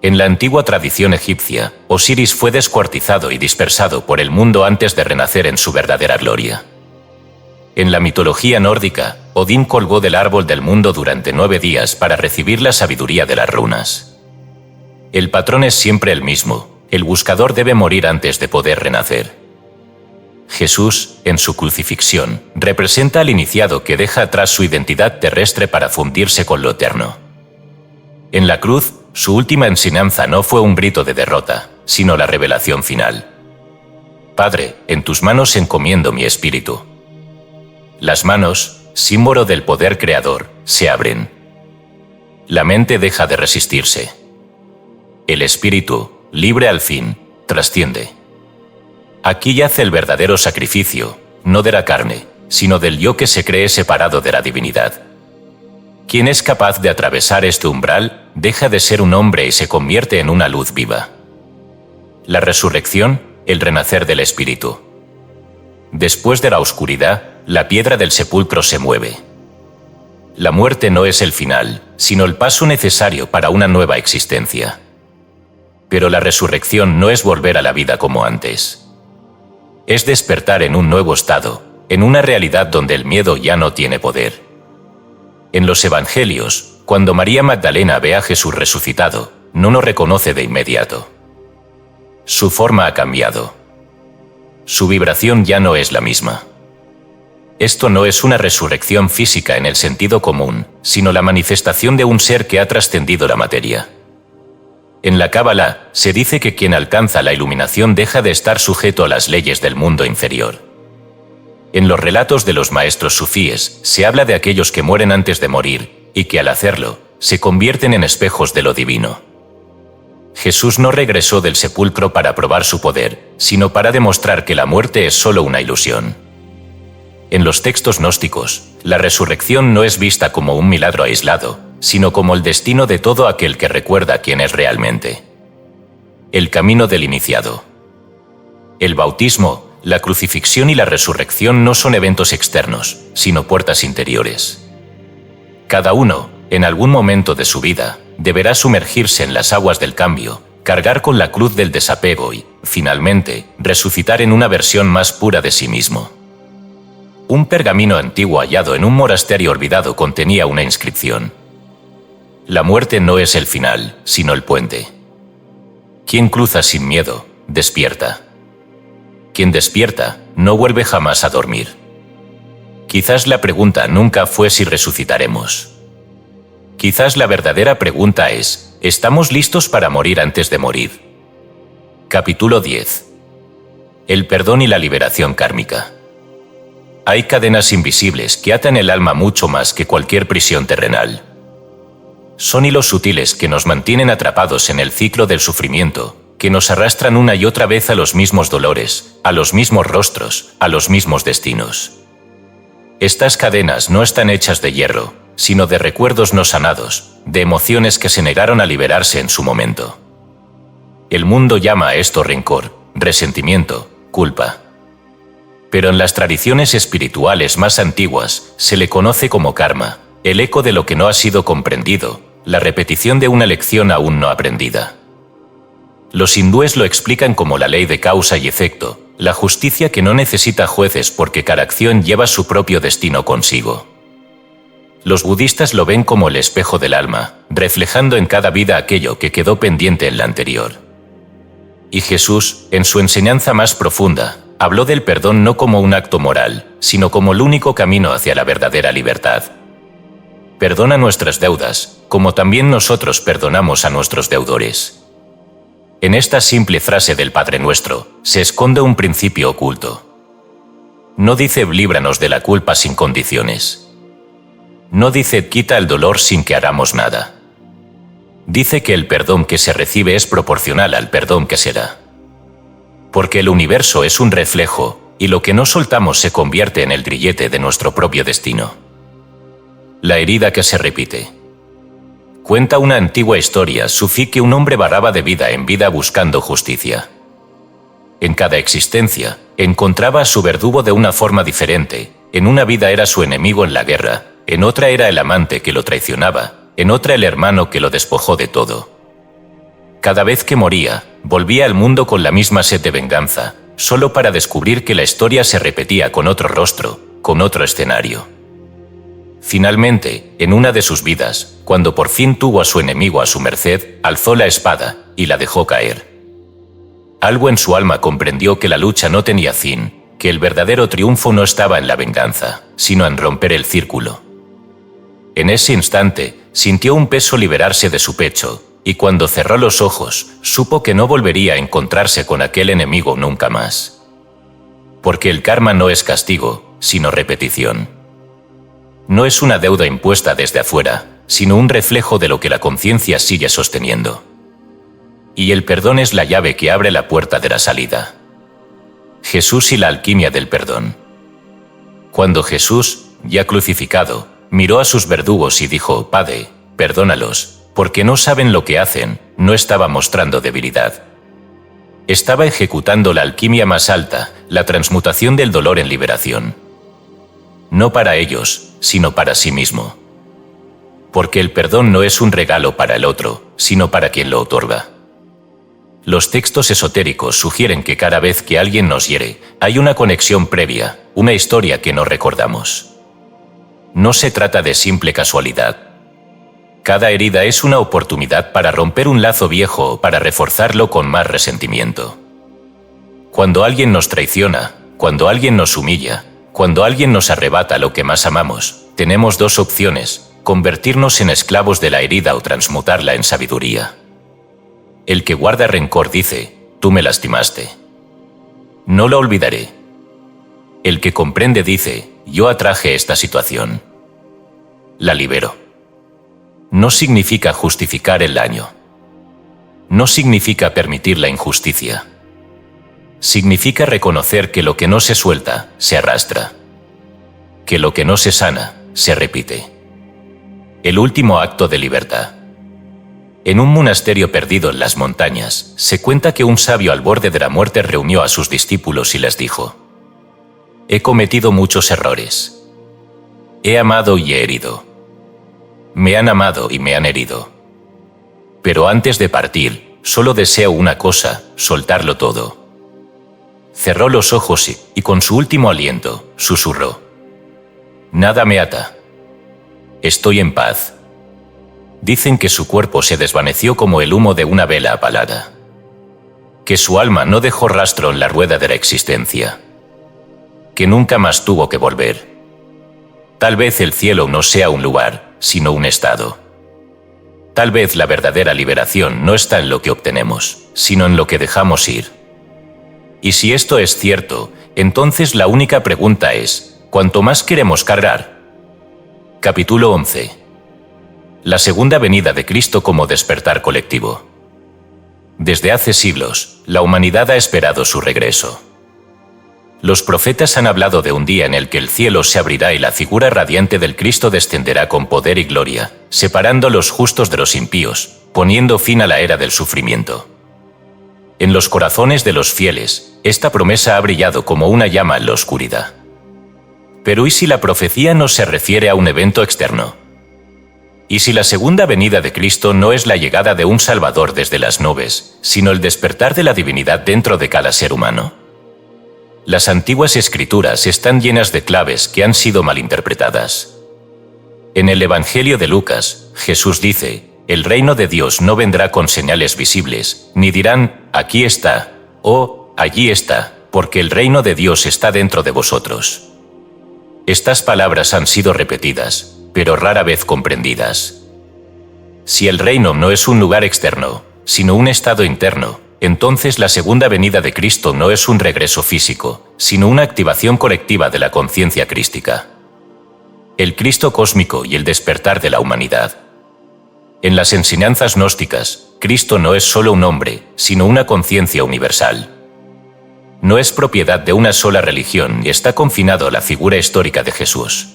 En la antigua tradición egipcia, Osiris fue descuartizado y dispersado por el mundo antes de renacer en su verdadera gloria. En la mitología nórdica, Odín colgó del árbol del mundo durante 9 días para recibir la sabiduría de las runas. El patrón es siempre el mismo: el buscador debe morir antes de poder renacer. Jesús, en su crucifixión, representa al iniciado que deja atrás su identidad terrestre para fundirse con lo eterno. En la cruz, su última enseñanza no fue un grito de derrota, sino la revelación final. Padre, en tus manos encomiendo mi espíritu. Las manos, símbolo del poder creador, se abren. La mente deja de resistirse. El espíritu, libre al fin, trasciende. Aquí yace el verdadero sacrificio, no de la carne, sino del yo que se cree separado de la divinidad. Quien es capaz de atravesar este umbral, deja de ser un hombre y se convierte en una luz viva. La resurrección, el renacer del espíritu. Después de la oscuridad, la piedra del sepulcro se mueve. La muerte no es el final, sino el paso necesario para una nueva existencia. Pero la resurrección no es volver a la vida como antes. Es despertar en un nuevo estado, en una realidad donde el miedo ya no tiene poder. En los Evangelios, cuando María Magdalena ve a Jesús resucitado, no lo reconoce de inmediato. Su forma ha cambiado. Su vibración ya no es la misma. Esto no es una resurrección física en el sentido común, sino la manifestación de un ser que ha trascendido la materia. En la Cábala, se dice que quien alcanza la iluminación deja de estar sujeto a las leyes del mundo inferior. En los relatos de los maestros sufíes, se habla de aquellos que mueren antes de morir, y que al hacerlo, se convierten en espejos de lo divino. Jesús no regresó del sepulcro para probar su poder, sino para demostrar que la muerte es solo una ilusión. En los textos gnósticos, la resurrección no es vista como un milagro aislado, sino como el destino de todo aquel que recuerda quién es realmente. El camino del iniciado. El bautismo, la crucifixión y la resurrección no son eventos externos, sino puertas interiores. Cada uno, en algún momento de su vida, deberá sumergirse en las aguas del cambio, cargar con la cruz del desapego y, finalmente, resucitar en una versión más pura de sí mismo. Un pergamino antiguo hallado en un monasterio olvidado contenía una inscripción: la muerte no es el final, sino el puente. Quien cruza sin miedo, despierta. Quien despierta, no vuelve jamás a dormir. Quizás la pregunta nunca fue si resucitaremos. Quizás la verdadera pregunta es: ¿estamos listos para morir antes de morir? Capítulo 10. El perdón y la liberación kármica. Hay cadenas invisibles que atan el alma mucho más que cualquier prisión terrenal. Son hilos sutiles que nos mantienen atrapados en el ciclo del sufrimiento, que nos arrastran una y otra vez a los mismos dolores, a los mismos rostros, a los mismos destinos. Estas cadenas no están hechas de hierro, sino de recuerdos no sanados, de emociones que se negaron a liberarse en su momento. El mundo llama a esto rencor, resentimiento, culpa. Pero en las tradiciones espirituales más antiguas se le conoce como karma, el eco de lo que no ha sido comprendido, la repetición de una lección aún no aprendida. Los hindúes lo explican como la ley de causa y efecto, la justicia que no necesita jueces porque cada acción lleva su propio destino consigo. Los budistas lo ven como el espejo del alma, reflejando en cada vida aquello que quedó pendiente en la anterior. Y Jesús, en su enseñanza más profunda, habló del perdón no como un acto moral, sino como el único camino hacia la verdadera libertad. Perdona nuestras deudas, como también nosotros perdonamos a nuestros deudores. En esta simple frase del Padre Nuestro se esconde un principio oculto. No dice líbranos de la culpa sin condiciones. No dice quita el dolor sin que hagamos nada. Dice que el perdón que se recibe es proporcional al perdón que se da. Porque el universo es un reflejo, y lo que no soltamos se convierte en el grillete de nuestro propio destino. La herida que se repite. Cuenta una antigua historia sufí que un hombre vagaba de vida en vida buscando justicia. En cada existencia, encontraba a su verdugo de una forma diferente. En una vida era su enemigo en la guerra, en otra era el amante que lo traicionaba, en otra el hermano que lo despojó de todo. Cada vez que moría, volvía al mundo con la misma sed de venganza, solo para descubrir que la historia se repetía con otro rostro, con otro escenario. Finalmente, en una de sus vidas, cuando por fin tuvo a su enemigo a su merced, alzó la espada y la dejó caer. Algo en su alma comprendió que la lucha no tenía fin, que el verdadero triunfo no estaba en la venganza, sino en romper el círculo. En ese instante, sintió un peso liberarse de su pecho, y cuando cerró los ojos, supo que no volvería a encontrarse con aquel enemigo nunca más. Porque el karma no es castigo, sino repetición. No es una deuda impuesta desde afuera, sino un reflejo de lo que la conciencia sigue sosteniendo. Y el perdón es la llave que abre la puerta de la salida. Jesús y la alquimia del perdón. Cuando Jesús, ya crucificado, miró a sus verdugos y dijo: Padre, perdónalos, porque no saben lo que hacen, no estaba mostrando debilidad. Estaba ejecutando la alquimia más alta, la transmutación del dolor en liberación. No para ellos, sino para sí mismo. Porque el perdón no es un regalo para el otro, sino para quien lo otorga. Los textos esotéricos sugieren que cada vez que alguien nos hiere, hay una conexión previa, una historia que no recordamos. No se trata de simple casualidad. Cada herida es una oportunidad para romper un lazo viejo o para reforzarlo con más resentimiento. Cuando alguien nos traiciona, cuando alguien nos humilla, cuando alguien nos arrebata lo que más amamos, tenemos dos opciones: convertirnos en esclavos de la herida o transmutarla en sabiduría. El que guarda rencor dice: tú me lastimaste. No lo olvidaré. El que comprende dice: yo atraje esta situación. La libero. No significa justificar el daño. No significa permitir la injusticia. Significa reconocer que lo que no se suelta, se arrastra. que lo que no se sana, se repite. El último acto de libertad. En un monasterio perdido en las montañas, se cuenta que un sabio al borde de la muerte reunió a sus discípulos y les dijo: «He cometido muchos errores. He amado y he herido. Me han amado y me han herido. Pero antes de partir, solo deseo una cosa: soltarlo todo». Cerró los ojos y con su último aliento, susurró: «Nada me ata. Estoy en paz». Dicen que su cuerpo se desvaneció como el humo de una vela apagada. Que su alma no dejó rastro en la rueda de la existencia. Que nunca más tuvo que volver. Tal vez el cielo no sea un lugar, sino un estado. Tal vez la verdadera liberación no está en lo que obtenemos, sino en lo que dejamos ir. Y si esto es cierto, entonces la única pregunta es: ¿cuánto más queremos cargar? Capítulo 11. La segunda venida de Cristo como despertar colectivo. Desde hace siglos, la humanidad ha esperado su regreso. Los profetas han hablado de un día en el que el cielo se abrirá y la figura radiante del Cristo descenderá con poder y gloria, separando a los justos de los impíos, poniendo fin a la era del sufrimiento. En los corazones de los fieles, esta promesa ha brillado como una llama en la oscuridad. Pero ¿y si la profecía no se refiere a un evento externo? ¿Y si la segunda venida de Cristo no es la llegada de un Salvador desde las nubes, sino el despertar de la divinidad dentro de cada ser humano? Las antiguas escrituras están llenas de claves que han sido malinterpretadas. En el Evangelio de Lucas, Jesús dice: «El reino de Dios no vendrá con señales visibles, ni dirán: aquí está, o allí está, porque el reino de Dios está dentro de vosotros». Estas palabras han sido repetidas, pero rara vez comprendidas. Si el reino no es un lugar externo, sino un estado interno, entonces la segunda venida de Cristo no es un regreso físico, sino una activación colectiva de la conciencia crística. El Cristo cósmico y el despertar de la humanidad. En las enseñanzas gnósticas, Cristo no es solo un hombre, sino una conciencia universal. No es propiedad de una sola religión y está confinado a la figura histórica de Jesús.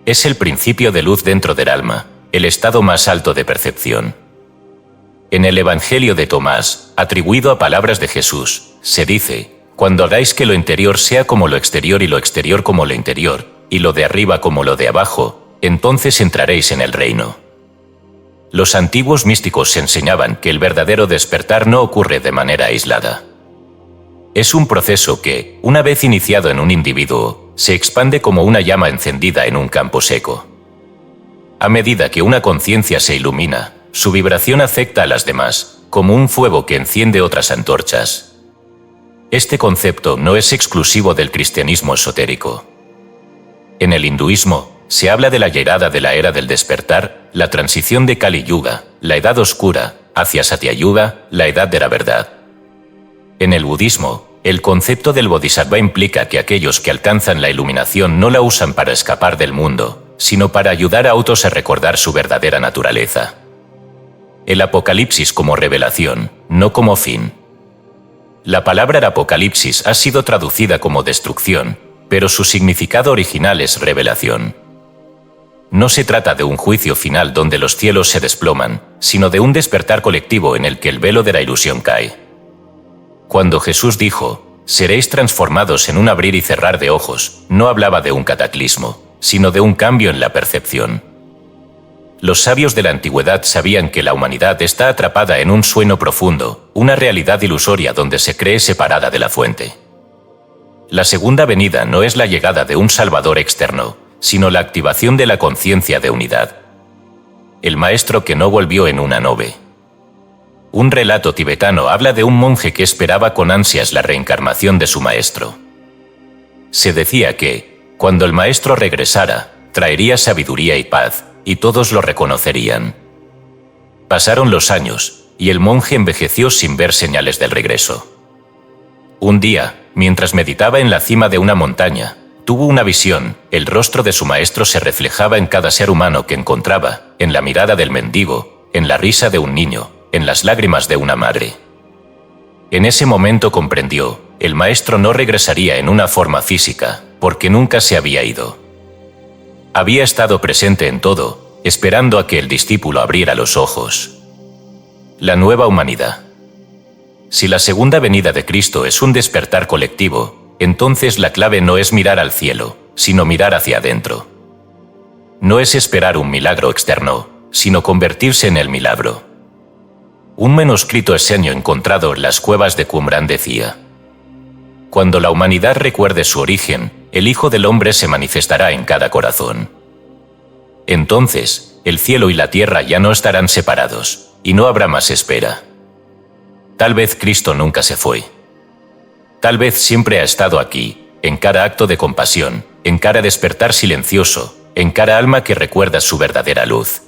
Es el principio de luz dentro del alma, el estado más alto de percepción. En el Evangelio de Tomás, atribuido a palabras de Jesús, se dice: «Cuando hagáis que lo interior sea como lo exterior y lo exterior como lo interior, y lo de arriba como lo de abajo, entonces entraréis en el reino». Los antiguos místicos enseñaban que el verdadero despertar no ocurre de manera aislada. Es un proceso que, una vez iniciado en un individuo, se expande como una llama encendida en un campo seco. A medida que una conciencia se ilumina, su vibración afecta a las demás, como un fuego que enciende otras antorchas. Este concepto no es exclusivo del cristianismo esotérico. En el hinduismo, se habla de la llegada de la era del despertar, la transición de Kali Yuga, la edad oscura, hacia Satya Yuga, la edad de la verdad. En el budismo, el concepto del bodhisattva implica que aquellos que alcanzan la iluminación no la usan para escapar del mundo, sino para ayudar a otros a recordar su verdadera naturaleza. El apocalipsis como revelación, no como fin. La palabra apocalipsis ha sido traducida como destrucción, pero su significado original es revelación. No se trata de un juicio final donde los cielos se desploman, sino de un despertar colectivo en el que el velo de la ilusión cae. Cuando Jesús dijo: «Seréis transformados en un abrir y cerrar de ojos», no hablaba de un cataclismo, sino de un cambio en la percepción. Los sabios de la antigüedad sabían que la humanidad está atrapada en un sueño profundo, una realidad ilusoria donde se cree separada de la fuente. La segunda venida no es la llegada de un Salvador externo, sino la activación de la conciencia de unidad. El maestro que no volvió en una nube. Un relato tibetano habla de un monje que esperaba con ansias la reencarnación de su maestro. Se decía que, cuando el maestro regresara, traería sabiduría y paz, y todos lo reconocerían. Pasaron los años, y el monje envejeció sin ver señales del regreso. Un día, mientras meditaba en la cima de una montaña, tuvo una visión. El rostro de su maestro se reflejaba en cada ser humano que encontraba, en la mirada del mendigo, en la risa de un niño, en las lágrimas de una madre. En ese momento comprendió: el maestro no regresaría en una forma física, porque nunca se había ido. Había estado presente en todo, esperando a que el discípulo abriera los ojos. La nueva humanidad. Si la segunda venida de Cristo es un despertar colectivo, entonces la clave no es mirar al cielo, sino mirar hacia adentro. No es esperar un milagro externo, sino convertirse en el milagro. Un manuscrito esenio encontrado en las cuevas de Qumran decía: cuando la humanidad recuerde su origen, el Hijo del Hombre se manifestará en cada corazón. Entonces, el cielo y la tierra ya no estarán separados, y no habrá más espera. Tal vez Cristo nunca se fue. Tal vez siempre ha estado aquí, en cada acto de compasión, en cada despertar silencioso, en cada alma que recuerda su verdadera luz.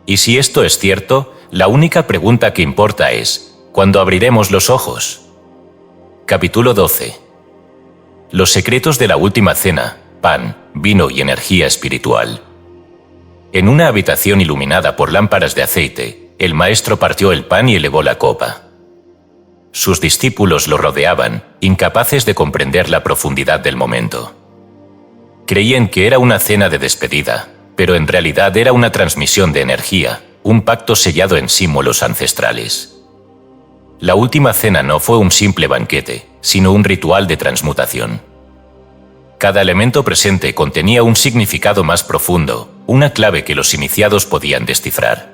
Y si esto es cierto, la única pregunta que importa es: ¿cuándo abriremos los ojos? Capítulo 12. Los secretos de la última cena: pan, vino y energía espiritual. En una habitación iluminada por lámparas de aceite, el maestro partió el pan y elevó la copa. Sus discípulos lo rodeaban, incapaces de comprender la profundidad del momento. Creían que era una cena de despedida, pero en realidad era una transmisión de energía, un pacto sellado en símbolos ancestrales. La última cena no fue un simple banquete, sino un ritual de transmutación. Cada elemento presente contenía un significado más profundo, una clave que los iniciados podían descifrar.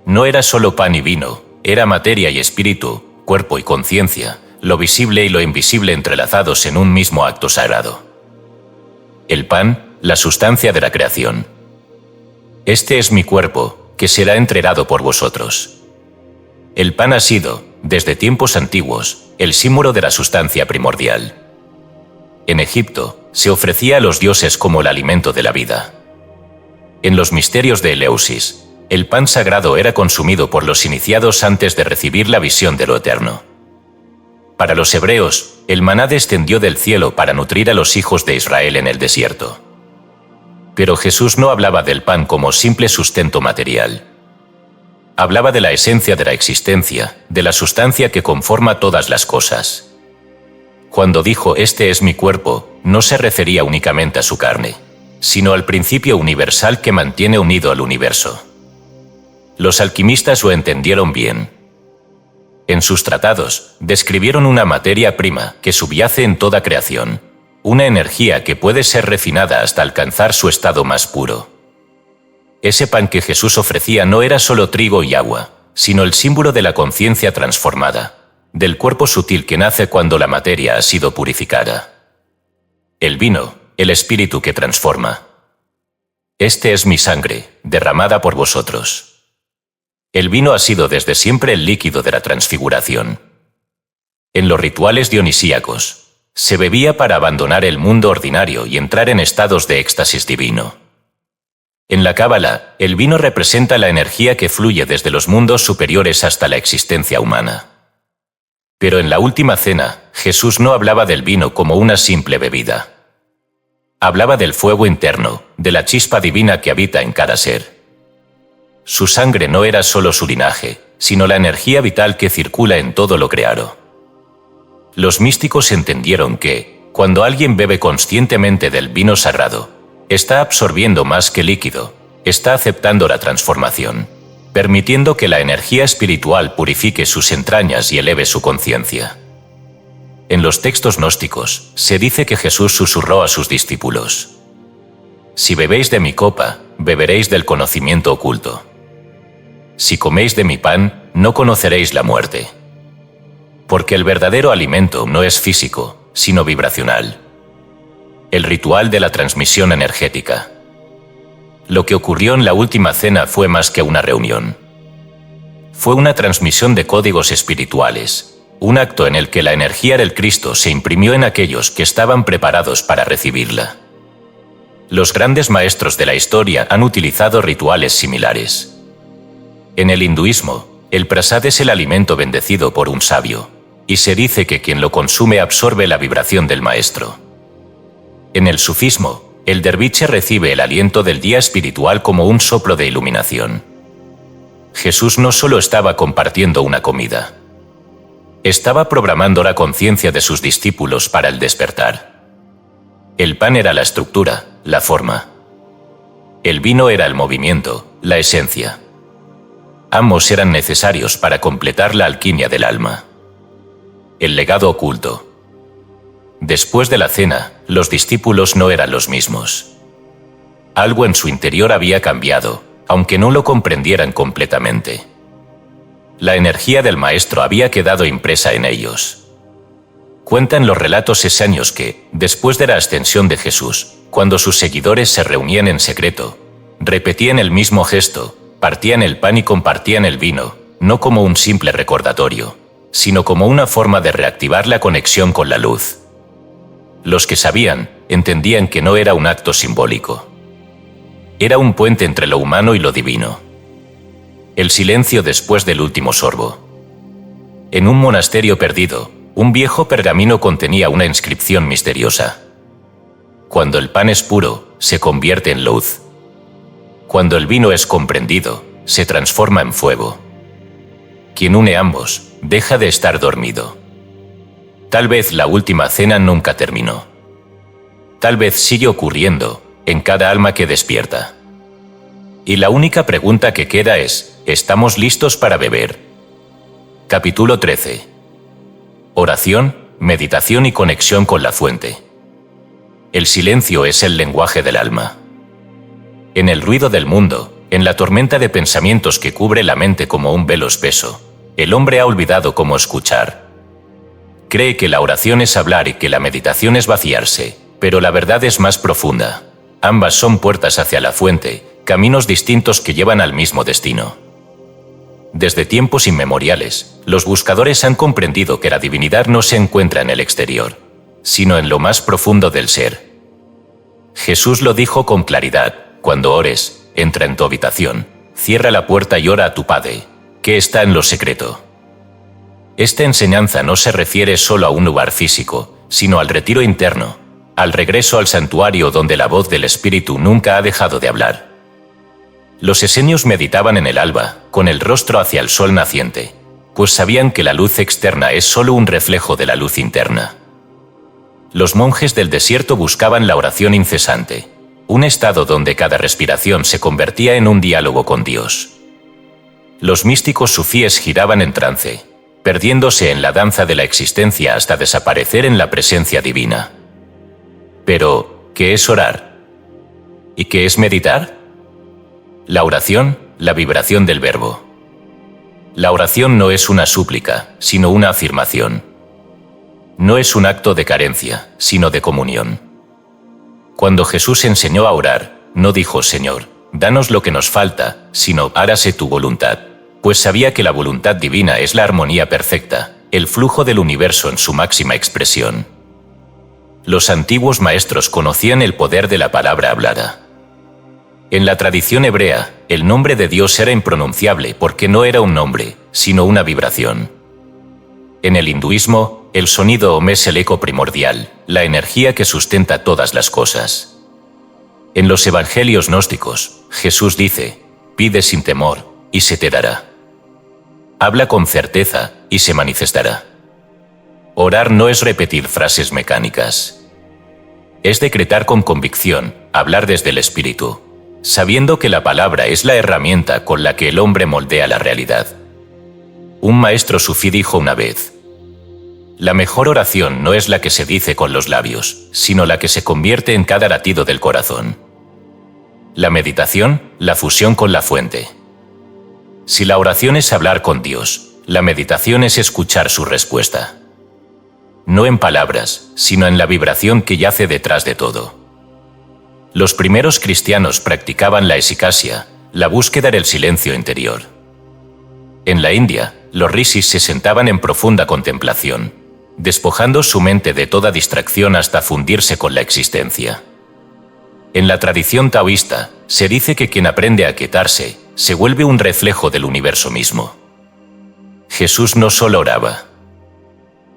No era solo pan y vino, era materia y espíritu, cuerpo y conciencia, lo visible y lo invisible entrelazados en un mismo acto sagrado. El pan, la sustancia de la creación. Este es mi cuerpo, que será entregado por vosotros. El pan ha sido, desde tiempos antiguos, el símbolo de la sustancia primordial. En Egipto, se ofrecía a los dioses como el alimento de la vida. En los misterios de Eleusis, el pan sagrado era consumido por los iniciados antes de recibir la visión de lo eterno. Para los hebreos, el maná descendió del cielo para nutrir a los hijos de Israel en el desierto. Pero Jesús no hablaba del pan como simple sustento material. Hablaba de la esencia de la existencia, de la sustancia que conforma todas las cosas. Cuando dijo «este es mi cuerpo», no se refería únicamente a su carne, sino al principio universal que mantiene unido al universo. Los alquimistas lo entendieron bien. En sus tratados, describieron una materia prima que subyace en toda creación, una energía que puede ser refinada hasta alcanzar su estado más puro. Ese pan que Jesús ofrecía no era solo trigo y agua, sino el símbolo de la conciencia transformada, del cuerpo sutil que nace cuando la materia ha sido purificada. El vino, el espíritu que transforma. Este es mi sangre, derramada por vosotros. El vino ha sido desde siempre el líquido de la transfiguración. En los rituales dionisíacos, se bebía para abandonar el mundo ordinario y entrar en estados de éxtasis divino. En la Cábala, el vino representa la energía que fluye desde los mundos superiores hasta la existencia humana. Pero en la última cena, Jesús no hablaba del vino como una simple bebida. Hablaba del fuego interno, de la chispa divina que habita en cada ser. Su sangre no era solo su linaje, sino la energía vital que circula en todo lo creado. Los místicos entendieron que, cuando alguien bebe conscientemente del vino sagrado, está absorbiendo más que líquido, está aceptando la transformación, permitiendo que la energía espiritual purifique sus entrañas y eleve su conciencia. En los textos gnósticos, se dice que Jesús susurró a sus discípulos: «Si bebéis de mi copa, beberéis del conocimiento oculto. Si coméis de mi pan, no conoceréis la muerte». Porque el verdadero alimento no es físico, sino vibracional. El ritual de la transmisión energética. Lo que ocurrió en la última cena fue más que una reunión. Fue una transmisión de códigos espirituales, un acto en el que la energía del Cristo se imprimió en aquellos que estaban preparados para recibirla. Los grandes maestros de la historia han utilizado rituales similares. En el hinduismo, el prasad es el alimento bendecido por un sabio, y se dice que quien lo consume absorbe la vibración del maestro. En el sufismo, el derviche recibe el aliento del día espiritual como un soplo de iluminación. Jesús no solo estaba compartiendo una comida. Estaba programando la conciencia de sus discípulos para el despertar. El pan era la estructura, la forma. El vino era el movimiento, la esencia. Ambos eran necesarios para completar la alquimia del alma. El legado oculto. Después de la cena, los discípulos no eran los mismos. Algo en su interior había cambiado, aunque no lo comprendieran completamente. La energía del Maestro había quedado impresa en ellos. Cuentan los relatos esaños que, después de la ascensión de Jesús, cuando sus seguidores se reunían en secreto, repetían el mismo gesto, partían el pan y compartían el vino, no como un simple recordatorio, sino como una forma de reactivar la conexión con la luz. Los que sabían, entendían que no era un acto simbólico. Era un puente entre lo humano y lo divino. El silencio después del último sorbo. En un monasterio perdido, un viejo pergamino contenía una inscripción misteriosa. Cuando el pan es puro, se convierte en luz. Cuando el vino es comprendido, se transforma en fuego. Quien une ambos, deja de estar dormido. Tal vez la última cena nunca terminó. Tal vez sigue ocurriendo en cada alma que despierta. Y la única pregunta que queda es, ¿estamos listos para beber? Capítulo 13. Oración, meditación y conexión con la fuente. El silencio es el lenguaje del alma. En el ruido del mundo, en la tormenta de pensamientos que cubre la mente como un velo espeso, el hombre ha olvidado cómo escuchar. Cree que la oración es hablar y que la meditación es vaciarse, pero la verdad es más profunda. Ambas son puertas hacia la fuente, caminos distintos que llevan al mismo destino. Desde tiempos inmemoriales, los buscadores han comprendido que la divinidad no se encuentra en el exterior, sino en lo más profundo del ser. Jesús lo dijo con claridad: cuando ores, entra en tu habitación, cierra la puerta y ora a tu Padre, que está en lo secreto. Esta enseñanza no se refiere solo a un lugar físico, sino al retiro interno, al regreso al santuario donde la voz del Espíritu nunca ha dejado de hablar. Los esenios meditaban en el alba, con el rostro hacia el sol naciente, pues sabían que la luz externa es solo un reflejo de la luz interna. Los monjes del desierto buscaban la oración incesante, un estado donde cada respiración se convertía en un diálogo con Dios. Los místicos sufíes giraban en trance, perdiéndose en la danza de la existencia hasta desaparecer en la presencia divina. Pero, ¿qué es orar? ¿Y qué es meditar? La oración, la vibración del verbo. La oración no es una súplica, sino una afirmación. No es un acto de carencia, sino de comunión. Cuando Jesús enseñó a orar, no dijo: Señor, danos lo que nos falta, sino hágase tu voluntad, pues sabía que la voluntad divina es la armonía perfecta, el flujo del universo en su máxima expresión. Los antiguos maestros conocían el poder de la palabra hablada. En la tradición hebrea, el nombre de Dios era impronunciable porque no era un nombre, sino una vibración. En el hinduismo, el sonido Om es el eco primordial, la energía que sustenta todas las cosas. En los evangelios gnósticos, Jesús dice: pide sin temor, y se te dará. Habla con certeza, y se manifestará. Orar no es repetir frases mecánicas. Es decretar con convicción, hablar desde el espíritu, sabiendo que la palabra es la herramienta con la que el hombre moldea la realidad. Un maestro sufí dijo una vez: la mejor oración no es la que se dice con los labios, sino la que se convierte en cada latido del corazón. La meditación, la fusión con la fuente. Si la oración es hablar con Dios, la meditación es escuchar su respuesta. No en palabras, sino en la vibración que yace detrás de todo. Los primeros cristianos practicaban la esicasia, la búsqueda del silencio interior. En la India, los rishis se sentaban en profunda contemplación, despojando su mente de toda distracción hasta fundirse con la existencia. En la tradición taoísta, se dice que quien aprende a quietarse, se vuelve un reflejo del universo mismo. Jesús no solo oraba.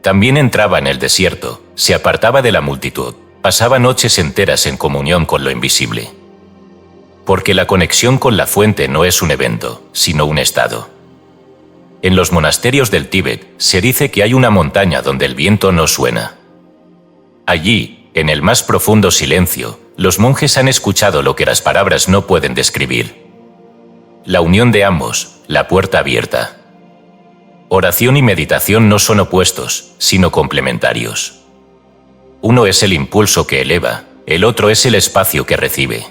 También entraba en el desierto, se apartaba de la multitud, pasaba noches enteras en comunión con lo invisible. Porque la conexión con la fuente no es un evento, sino un estado. En los monasterios del Tíbet, se dice que hay una montaña donde el viento no suena. Allí, en el más profundo silencio, los monjes han escuchado lo que las palabras no pueden describir. La unión de ambos, la puerta abierta. Oración y meditación no son opuestos, sino complementarios. Uno es el impulso que eleva, el otro es el espacio que recibe.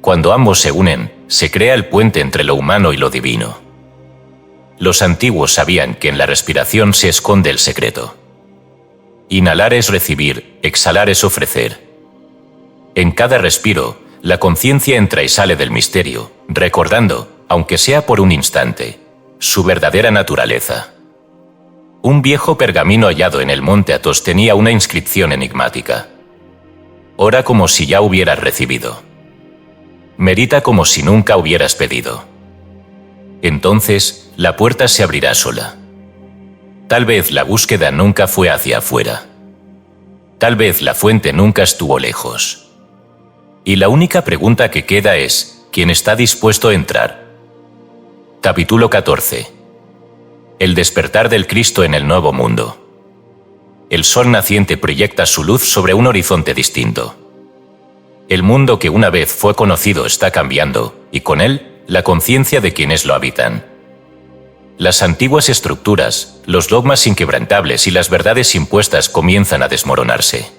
Cuando ambos se unen, se crea el puente entre lo humano y lo divino. Los antiguos sabían que en la respiración se esconde el secreto. Inhalar es recibir, exhalar es ofrecer. En cada respiro, la conciencia entra y sale del misterio, recordando, aunque sea por un instante, su verdadera naturaleza. Un viejo pergamino hallado en el monte Athos tenía una inscripción enigmática. Ora como si ya hubieras recibido. Medita como si nunca hubieras pedido. Entonces, la puerta se abrirá sola. Tal vez la búsqueda nunca fue hacia afuera. Tal vez la fuente nunca estuvo lejos. Y la única pregunta que queda es, ¿quién está dispuesto a entrar? Capítulo 14. El despertar del Cristo en el nuevo mundo. El sol naciente proyecta su luz sobre un horizonte distinto. El mundo que una vez fue conocido está cambiando, y con él, la conciencia de quienes lo habitan. Las antiguas estructuras, los dogmas inquebrantables y las verdades impuestas comienzan a desmoronarse.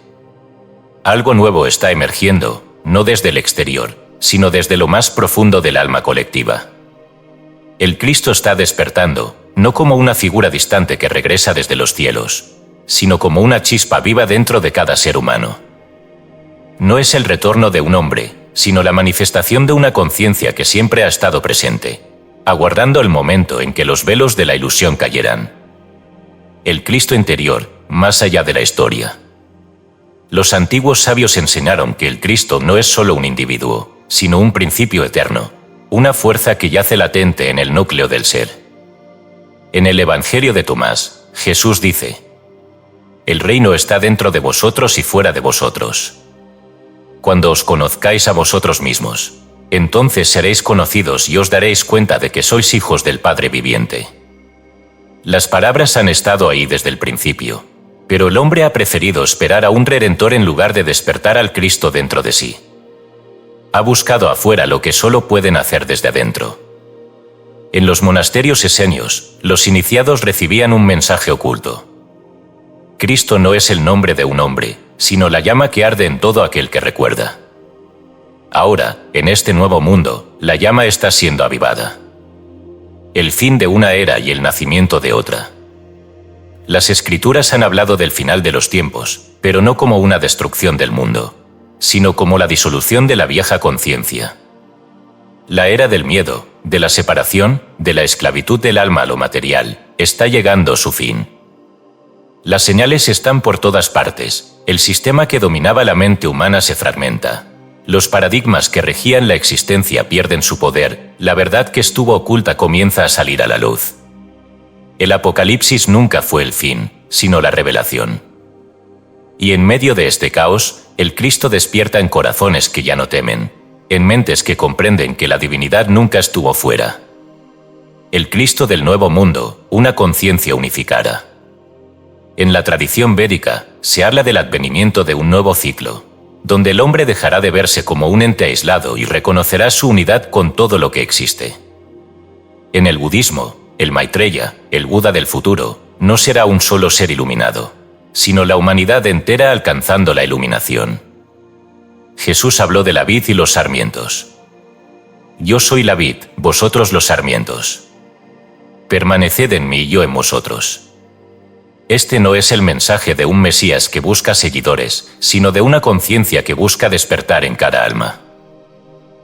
Algo nuevo está emergiendo, no desde el exterior, sino desde lo más profundo del alma colectiva. El Cristo está despertando, no como una figura distante que regresa desde los cielos, sino como una chispa viva dentro de cada ser humano. No es el retorno de un hombre, sino la manifestación de una conciencia que siempre ha estado presente, aguardando el momento en que los velos de la ilusión cayeran. El Cristo interior, más allá de la historia. Los antiguos sabios enseñaron que el Cristo no es solo un individuo, sino un principio eterno, una fuerza que yace latente en el núcleo del ser. En el Evangelio de Tomás, Jesús dice: «El reino está dentro de vosotros y fuera de vosotros. Cuando os conozcáis a vosotros mismos, entonces seréis conocidos y os daréis cuenta de que sois hijos del Padre viviente». Las palabras han estado ahí desde el principio, pero el hombre ha preferido esperar a un Redentor en lugar de despertar al Cristo dentro de sí. Ha buscado afuera lo que solo pueden hacer desde adentro. En los monasterios esenios, los iniciados recibían un mensaje oculto. Cristo no es el nombre de un hombre, sino la llama que arde en todo aquel que recuerda. Ahora, en este nuevo mundo, la llama está siendo avivada. El fin de una era y el nacimiento de otra. Las Escrituras han hablado del final de los tiempos, pero no como una destrucción del mundo, sino como la disolución de la vieja conciencia. La era del miedo, de la separación, de la esclavitud del alma a lo material, está llegando a su fin. Las señales están por todas partes, el sistema que dominaba la mente humana se fragmenta. Los paradigmas que regían la existencia pierden su poder, la verdad que estuvo oculta comienza a salir a la luz. El apocalipsis nunca fue el fin, sino la revelación. Y en medio de este caos, el Cristo despierta en corazones que ya no temen, en mentes que comprenden que la divinidad nunca estuvo fuera. El Cristo del nuevo mundo, una conciencia unificada. En la tradición védica, se habla del advenimiento de un nuevo ciclo, donde el hombre dejará de verse como un ente aislado y reconocerá su unidad con todo lo que existe. En el budismo, el Maitreya, el Buda del futuro, no será un solo ser iluminado, sino la humanidad entera alcanzando la iluminación. Jesús habló de la vid y los sarmientos. Yo soy la vid, vosotros los sarmientos. Permaneced en mí y yo en vosotros. Este no es el mensaje de un Mesías que busca seguidores, sino de una conciencia que busca despertar en cada alma.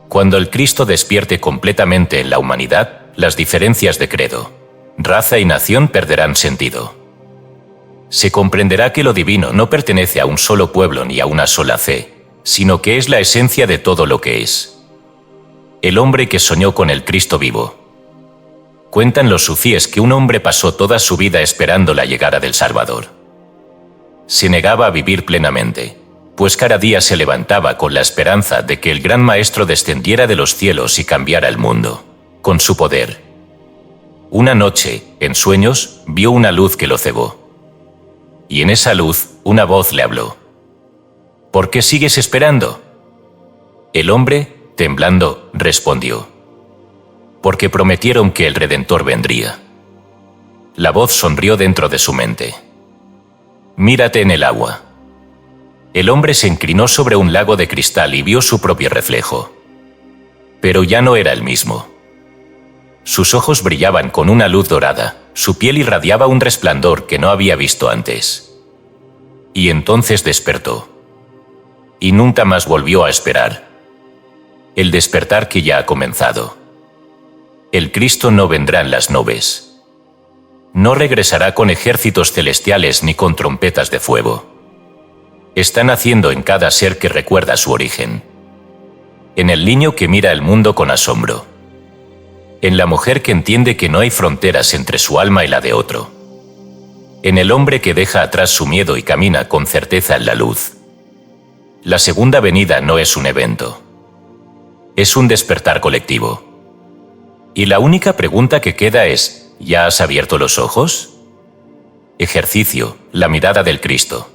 Cuando el Cristo despierte completamente en la humanidad, las diferencias de credo, raza y nación perderán sentido. Se comprenderá que lo divino no pertenece a un solo pueblo ni a una sola fe, sino que es la esencia de todo lo que es. El hombre que soñó con el Cristo vivo. Cuentan los sufíes que un hombre pasó toda su vida esperando la llegada del Salvador. Se negaba a vivir plenamente, pues cada día se levantaba con la esperanza de que el gran Maestro descendiera de los cielos y cambiara el mundo, con su poder. Una noche, en sueños, vio una luz que lo cegó. Y en esa luz, una voz le habló. ¿Por qué sigues esperando? El hombre, temblando, respondió: porque prometieron que el Redentor vendría. La voz sonrió dentro de su mente. Mírate en el agua. El hombre se inclinó sobre un lago de cristal y vio su propio reflejo. Pero ya no era el mismo. Sus ojos brillaban con una luz dorada, su piel irradiaba un resplandor que no había visto antes. Y entonces despertó. Y nunca más volvió a esperar. El despertar que ya ha comenzado. El Cristo no vendrá en las nubes. No regresará con ejércitos celestiales ni con trompetas de fuego. Está naciendo en cada ser que recuerda su origen. En el niño que mira el mundo con asombro. En la mujer que entiende que no hay fronteras entre su alma y la de otro. En el hombre que deja atrás su miedo y camina con certeza en la luz. La segunda venida no es un evento. Es un despertar colectivo. Y la única pregunta que queda es: ¿ya has abierto los ojos? Ejercicio, la mirada del Cristo.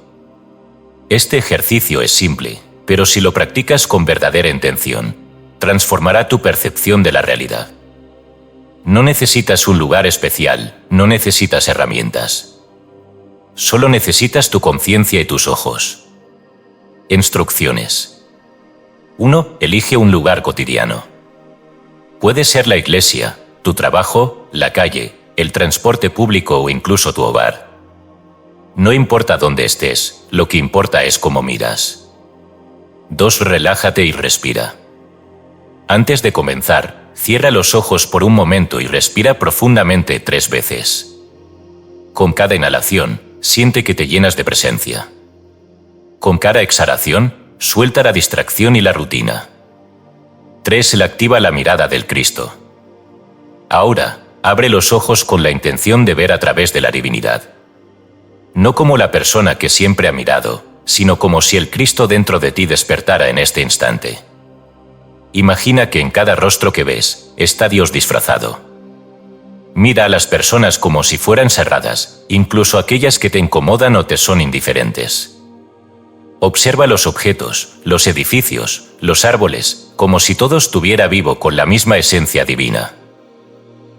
Este ejercicio es simple, pero si lo practicas con verdadera intención, transformará tu percepción de la realidad. No necesitas un lugar especial, no necesitas herramientas. Solo necesitas tu conciencia y tus ojos. Instrucciones. 1. Elige un lugar cotidiano. Puede ser la iglesia, tu trabajo, la calle, el transporte público o incluso tu hogar. No importa dónde estés, lo que importa es cómo miras. 2. Relájate y respira. Antes de comenzar, cierra los ojos por un momento y respira profundamente 3 veces. Con cada inhalación, siente que te llenas de presencia. Con cada exhalación, suelta la distracción y la rutina. 3. Activa la mirada del Cristo. Ahora, abre los ojos con la intención de ver a través de la divinidad. No como la persona que siempre ha mirado, sino como si el Cristo dentro de ti despertara en este instante. Imagina que en cada rostro que ves, está Dios disfrazado. Mira a las personas como si fueran cerradas, incluso aquellas que te incomodan o te son indiferentes. Observa los objetos, los edificios, los árboles, como si todo estuviera vivo con la misma esencia divina.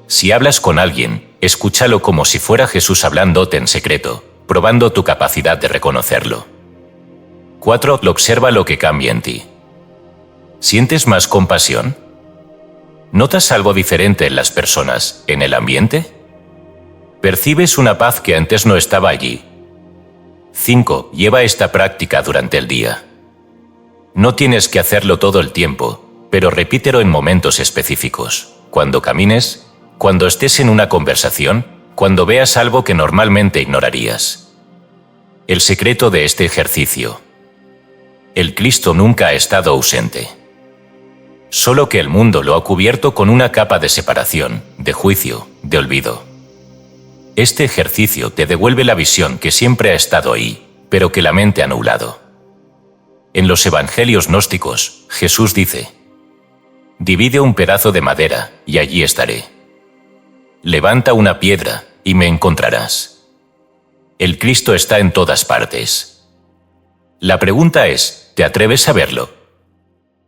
Si hablas con alguien, escúchalo como si fuera Jesús hablándote en secreto, probando tu capacidad de reconocerlo. 4. Observa lo que cambia en ti. ¿Sientes más compasión? ¿Notas algo diferente en las personas, en el ambiente? ¿Percibes una paz que antes no estaba allí? 5. Lleva esta práctica durante el día. No tienes que hacerlo todo el tiempo, pero repítelo en momentos específicos. Cuando camines, cuando estés en una conversación, cuando veas algo que normalmente ignorarías. El secreto de este ejercicio. El Cristo nunca ha estado ausente. Solo que el mundo lo ha cubierto con una capa de separación, de juicio, de olvido. Este ejercicio te devuelve la visión que siempre ha estado ahí, pero que la mente ha anulado. En los evangelios gnósticos, Jesús dice: divide un pedazo de madera, y allí estaré. Levanta una piedra, y me encontrarás. El Cristo está en todas partes. La pregunta es, ¿te atreves a verlo?